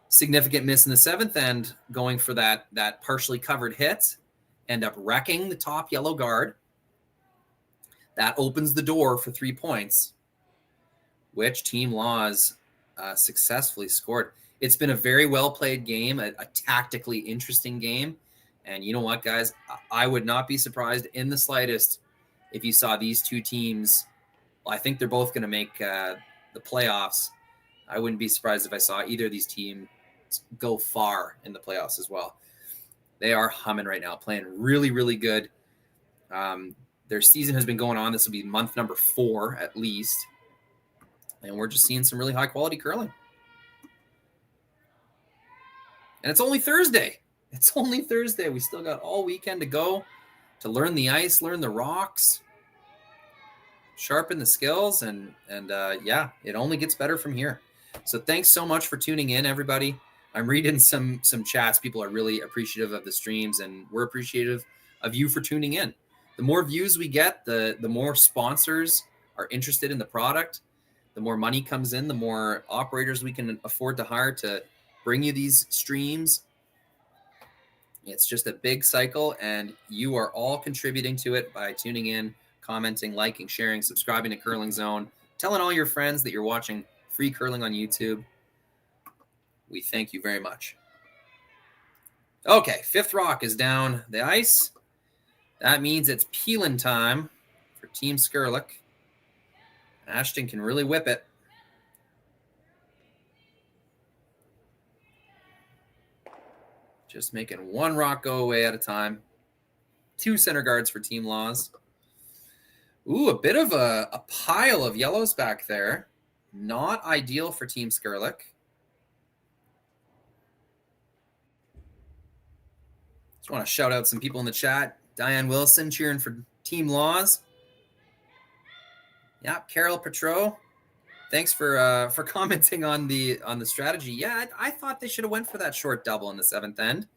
Speaker 7: Significant miss in the 7th end, going for that partially covered hit. End up wrecking the top yellow guard. That opens the door for 3 points, which Team Laws successfully scored. It's been a very well-played game, a tactically interesting game. And you know what, guys? I would not be surprised in the slightest if you saw these two teams. Well, I think they're both going to make the playoffs. I wouldn't be surprised if I saw either of these teams go far in the playoffs as well. They are humming right now, playing really, really good. Their season has been going on. This will be month number 4 at least. And we're just seeing some really high-quality curling. And it's only Thursday. It's only Thursday. We still got all weekend to go to learn the ice, learn the rocks, sharpen the skills, and yeah, it only gets better from here. So thanks so much for tuning in, everybody. I'm reading some chats. People are really appreciative of the streams, and we're appreciative of you for tuning in. The more views we get, the more sponsors are interested in the product. The more money comes in, the more operators we can afford to hire to bring you these streams. It's just a big cycle, and you are all contributing to it by tuning in, commenting, liking, sharing, subscribing to Curling Zone, telling all your friends that you're watching free curling on YouTube. We thank you very much. Okay, 5th rock is down the ice. That means it's peeling time. Team Skrlik. Ashton can really whip it. Just making one rock go away at a time. 2 center guards for Team Laws. Ooh, a bit of a pile of yellows back there. Not ideal for Team Skrlik. Just want to shout out some people in the chat. Diane Wilson cheering for Team Laws. Yeah, Carol Petro. Thanks for commenting on the strategy. Yeah, I thought they should have went for that short double in the 7th end.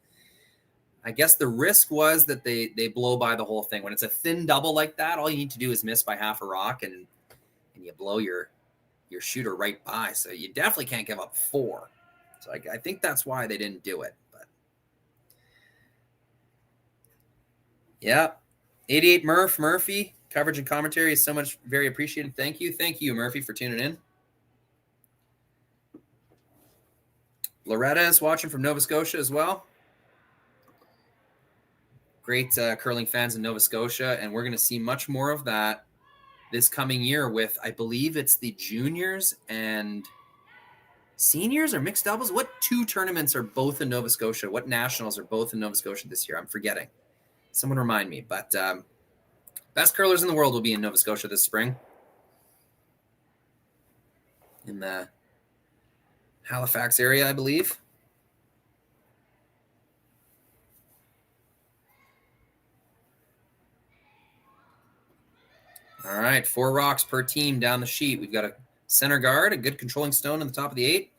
Speaker 7: I guess the risk was that they blow by the whole thing. When it's a thin double like that, all you need to do is miss by half a rock, and you blow your shooter right by. So you definitely can't give up 4. So I think that's why they didn't do it. But yeah, 88 Murphy. Coverage and commentary is so much very appreciated. Thank you, Murphy, for tuning in. Loretta is watching from Nova Scotia as well. Great curling fans in Nova Scotia, and we're going to see much more of that this coming year with, I believe it's the juniors and seniors or mixed doubles. What 2 tournaments are both in Nova Scotia? What nationals are both in Nova Scotia this year? I'm forgetting. Someone remind me. But best curlers in the world will be in Nova Scotia this spring. In the Halifax area, I believe. All right, 4 rocks per team down the sheet. We've got a center guard, a good controlling stone on the top of the 8,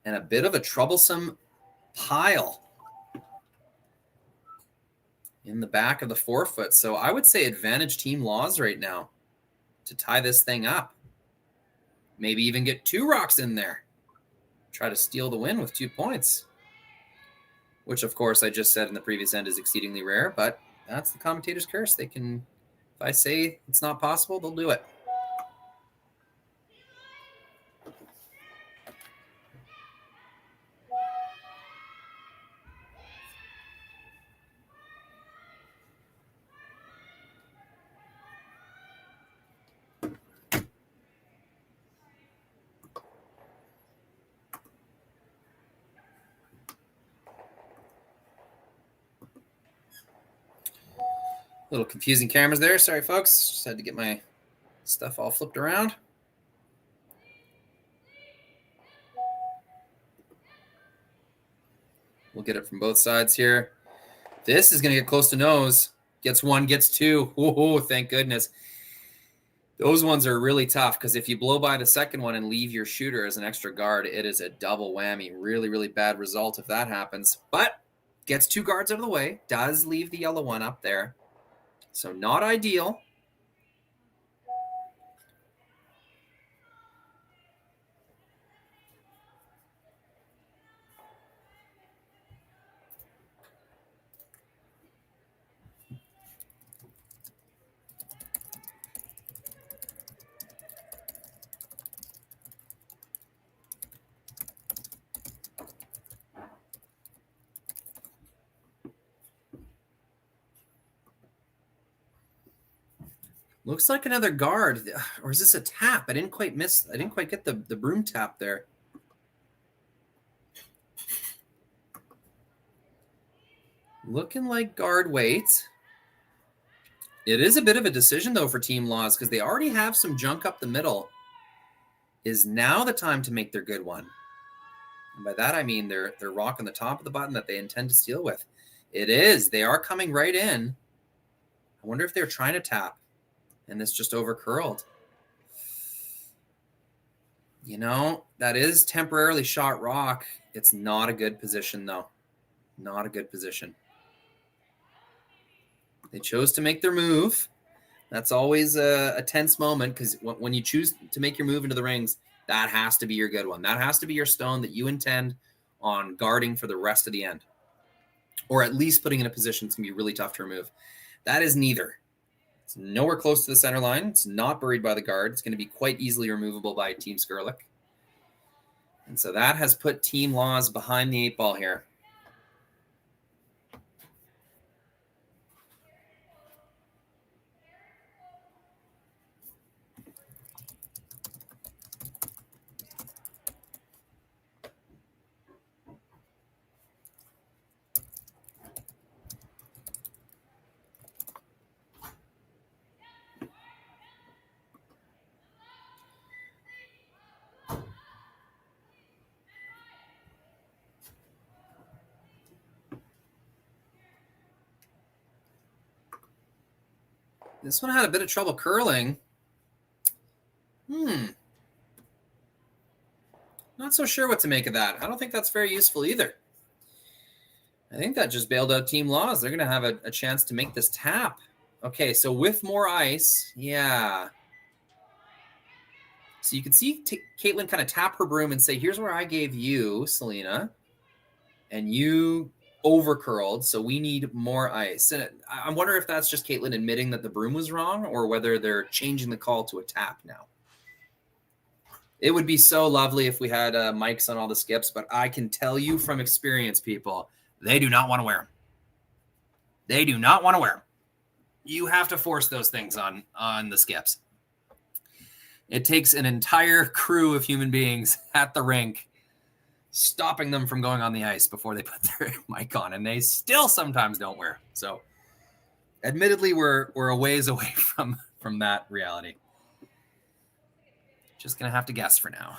Speaker 7: and a bit of a troublesome pile in the back of the 4-foot. So I would say advantage Team Laws right now to tie this thing up. Maybe even get 2 rocks in there. Try to steal the win with 2 points, which, of course, I just said in the previous end is exceedingly rare, but that's the commentator's curse. They can, if I say it's not possible, they'll do it. Little confusing cameras there. Sorry, folks. Just had to get my stuff all flipped around. We'll get it from both sides here. This is going to get close to nose. Gets 1, gets 2. Oh, thank goodness. Those ones are really tough because if you blow by the second one and leave your shooter as an extra guard, it is a double whammy. Really, really bad result if that happens. But gets 2 guards out of the way. Does leave the yellow one up there. So not ideal. Looks like another guard, or is this a tap? I didn't quite get the broom tap there. Looking like guard weight. It is a bit of a decision, though, for Team Laws because they already have some junk up the middle. Is now the time to make their good one? And by that, I mean they're rocking the top of the button that they intend to steal with. It is. They are coming right in. I wonder if they're trying to tap. And this just over curled. You know, that is temporarily shot rock. It's not a good position, though. Not a good position. They chose to make their move. That's always a tense moment because when you choose to make your move into the rings, that has to be your good one. That has to be your stone that you intend on guarding for the rest of the end. Or at least putting in a position that's going to be really tough to remove. That is neither. It's nowhere close to the center line. It's not buried by the guard. It's going to be quite easily removable by Team Skrlik. And so that has put Team Laws behind the 8 ball here. This one had a bit of trouble curling. Not so sure what to make of that. I don't think that's very useful either. I think that just bailed out Team Laws. They're going to have a chance to make this tap. Okay, so with more ice, yeah. So you can see Kaitlyn kind of tap her broom and say, here's where I gave you, Selena, and you over-curled, so we need more ice. And I wonder if that's just Kaitlyn admitting that the broom was wrong or whether they're changing the call to a tap now. It would be so lovely if we had mics on all the skips, but I can tell you from experience, people, they do not want to wear them. They do not want to wear them. You have to force those things on the skips. It takes an entire crew of human beings at the rink stopping them from going on the ice before they put their mic on, and they still sometimes don't wear. So admittedly, we're a ways away from that reality. Just going to have to guess for now.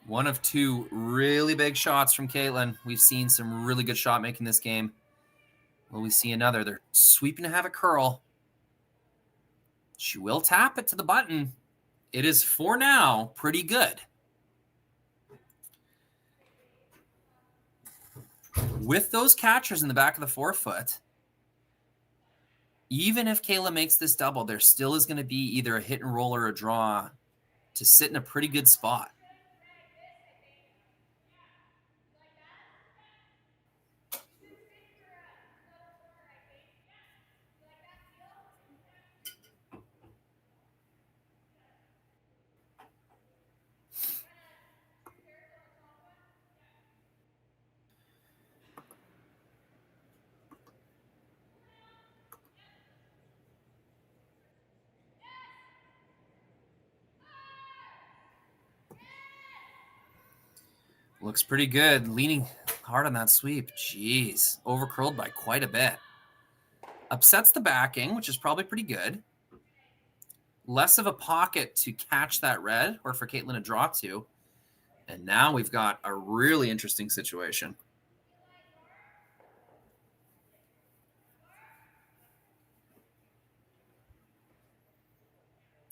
Speaker 7: One of two really big shots from Kaitlyn. We've seen some really good shot making this game. Will we see another? They're sweeping to have it curl. She will tap it to the button. It is, for now, pretty good. With those catchers in the back of the forefoot, even if Kayla makes this double, there still is going to be either a hit and roll or a draw to sit in a pretty good spot. Looks pretty good. Leaning hard on that sweep. Jeez. Overcurled by quite a bit. Upsets the backing, which is probably pretty good. Less of a pocket to catch that red or for Kaitlyn to draw to. And now we've got a really interesting situation.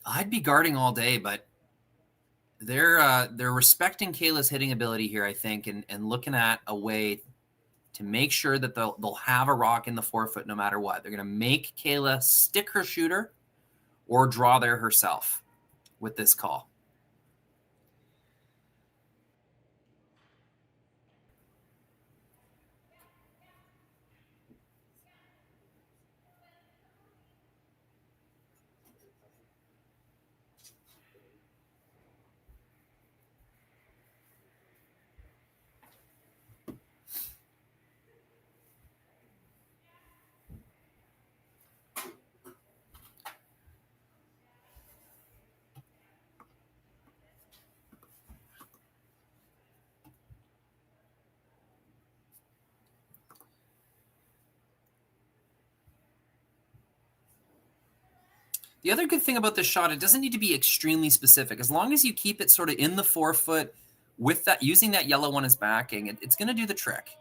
Speaker 7: I'd be guarding all day, but they're respecting Kayla's hitting ability here, I think, and looking at a way to make sure that they'll have a rock in the forefoot no matter what. They're going to make Kayla stick her shooter or draw there herself with this call. The other good thing about this shot, it doesn't need to be extremely specific. As long as you keep it sort of in the forefoot with that, using that yellow one as backing, it's going to do the trick.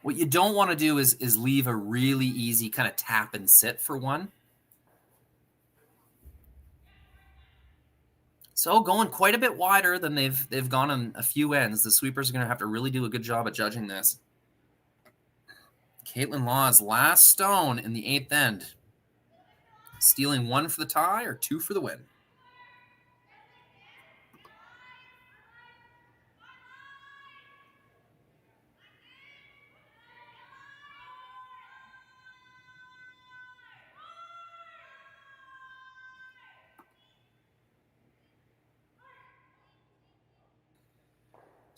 Speaker 7: What you don't want to do is leave a really easy kind of tap and sit for one. So going quite a bit wider than they've gone on a few ends. The sweepers are going to have to really do a good job at judging this. Kaitlyn Law's last stone in the 8th end. Stealing 1 for the tie or 2 for the win.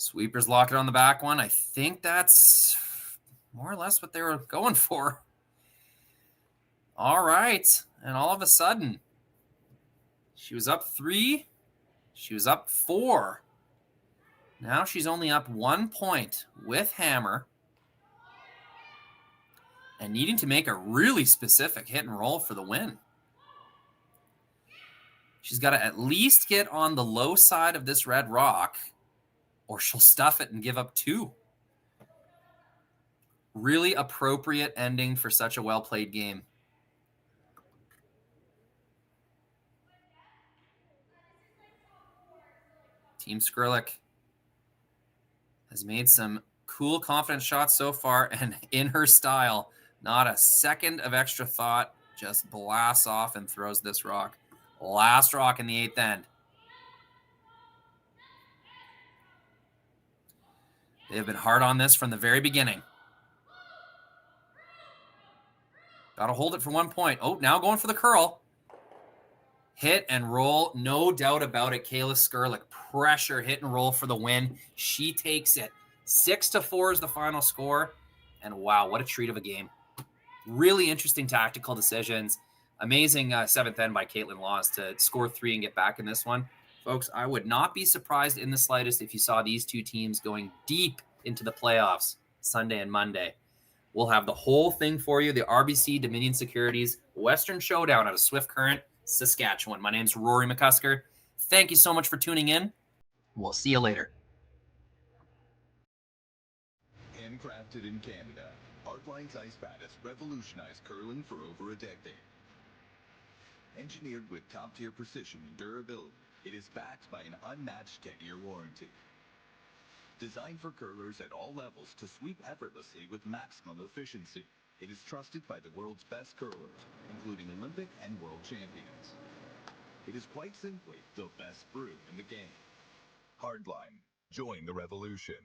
Speaker 7: Sweepers lock it on the back one. I think that's more or less what they were going for. All right. And all of a sudden, she was up 3. She was up 4. Now she's only up 1 point with hammer. And needing to make a really specific hit and roll for the win. She's got to at least get on the low side of this red rock, or she'll stuff it and give up 2. Really appropriate ending for such a well-played game. Team Skrlik has made some cool, confident shots so far, and in her style, not a second of extra thought, just blasts off and throws this rock. Last rock in the 8th end. They've been hard on this from the very beginning. Got to hold it for 1 point. Oh, now going for the curl. Hit and roll, no doubt about it. Kayla Skrlik, pressure, hit and roll for the win. She takes it. 6-4 is the final score. And wow, what a treat of a game. Really interesting tactical decisions. Amazing 7th end by Kaitlyn Laws to score 3 and get back in this one. Folks, I would not be surprised in the slightest if you saw these two teams going deep into the playoffs Sunday and Monday. We'll have the whole thing for you. The RBC Dominion Securities Western Showdown out of Swift Current, Saskatchewan. My name's Rory McCusker. Thank you so much for tuning in. We'll see you later.
Speaker 4: Handcrafted in Canada, Hardlines Ice Pad has revolutionized curling for over a decade. Engineered with top-tier precision and durability, it is backed by an unmatched 10-year warranty. Designed for curlers at all levels to sweep effortlessly with maximum efficiency, it is trusted by the world's best curlers, including Olympic and world champions. It is quite simply the best brew in the game. Hardline. Join the revolution.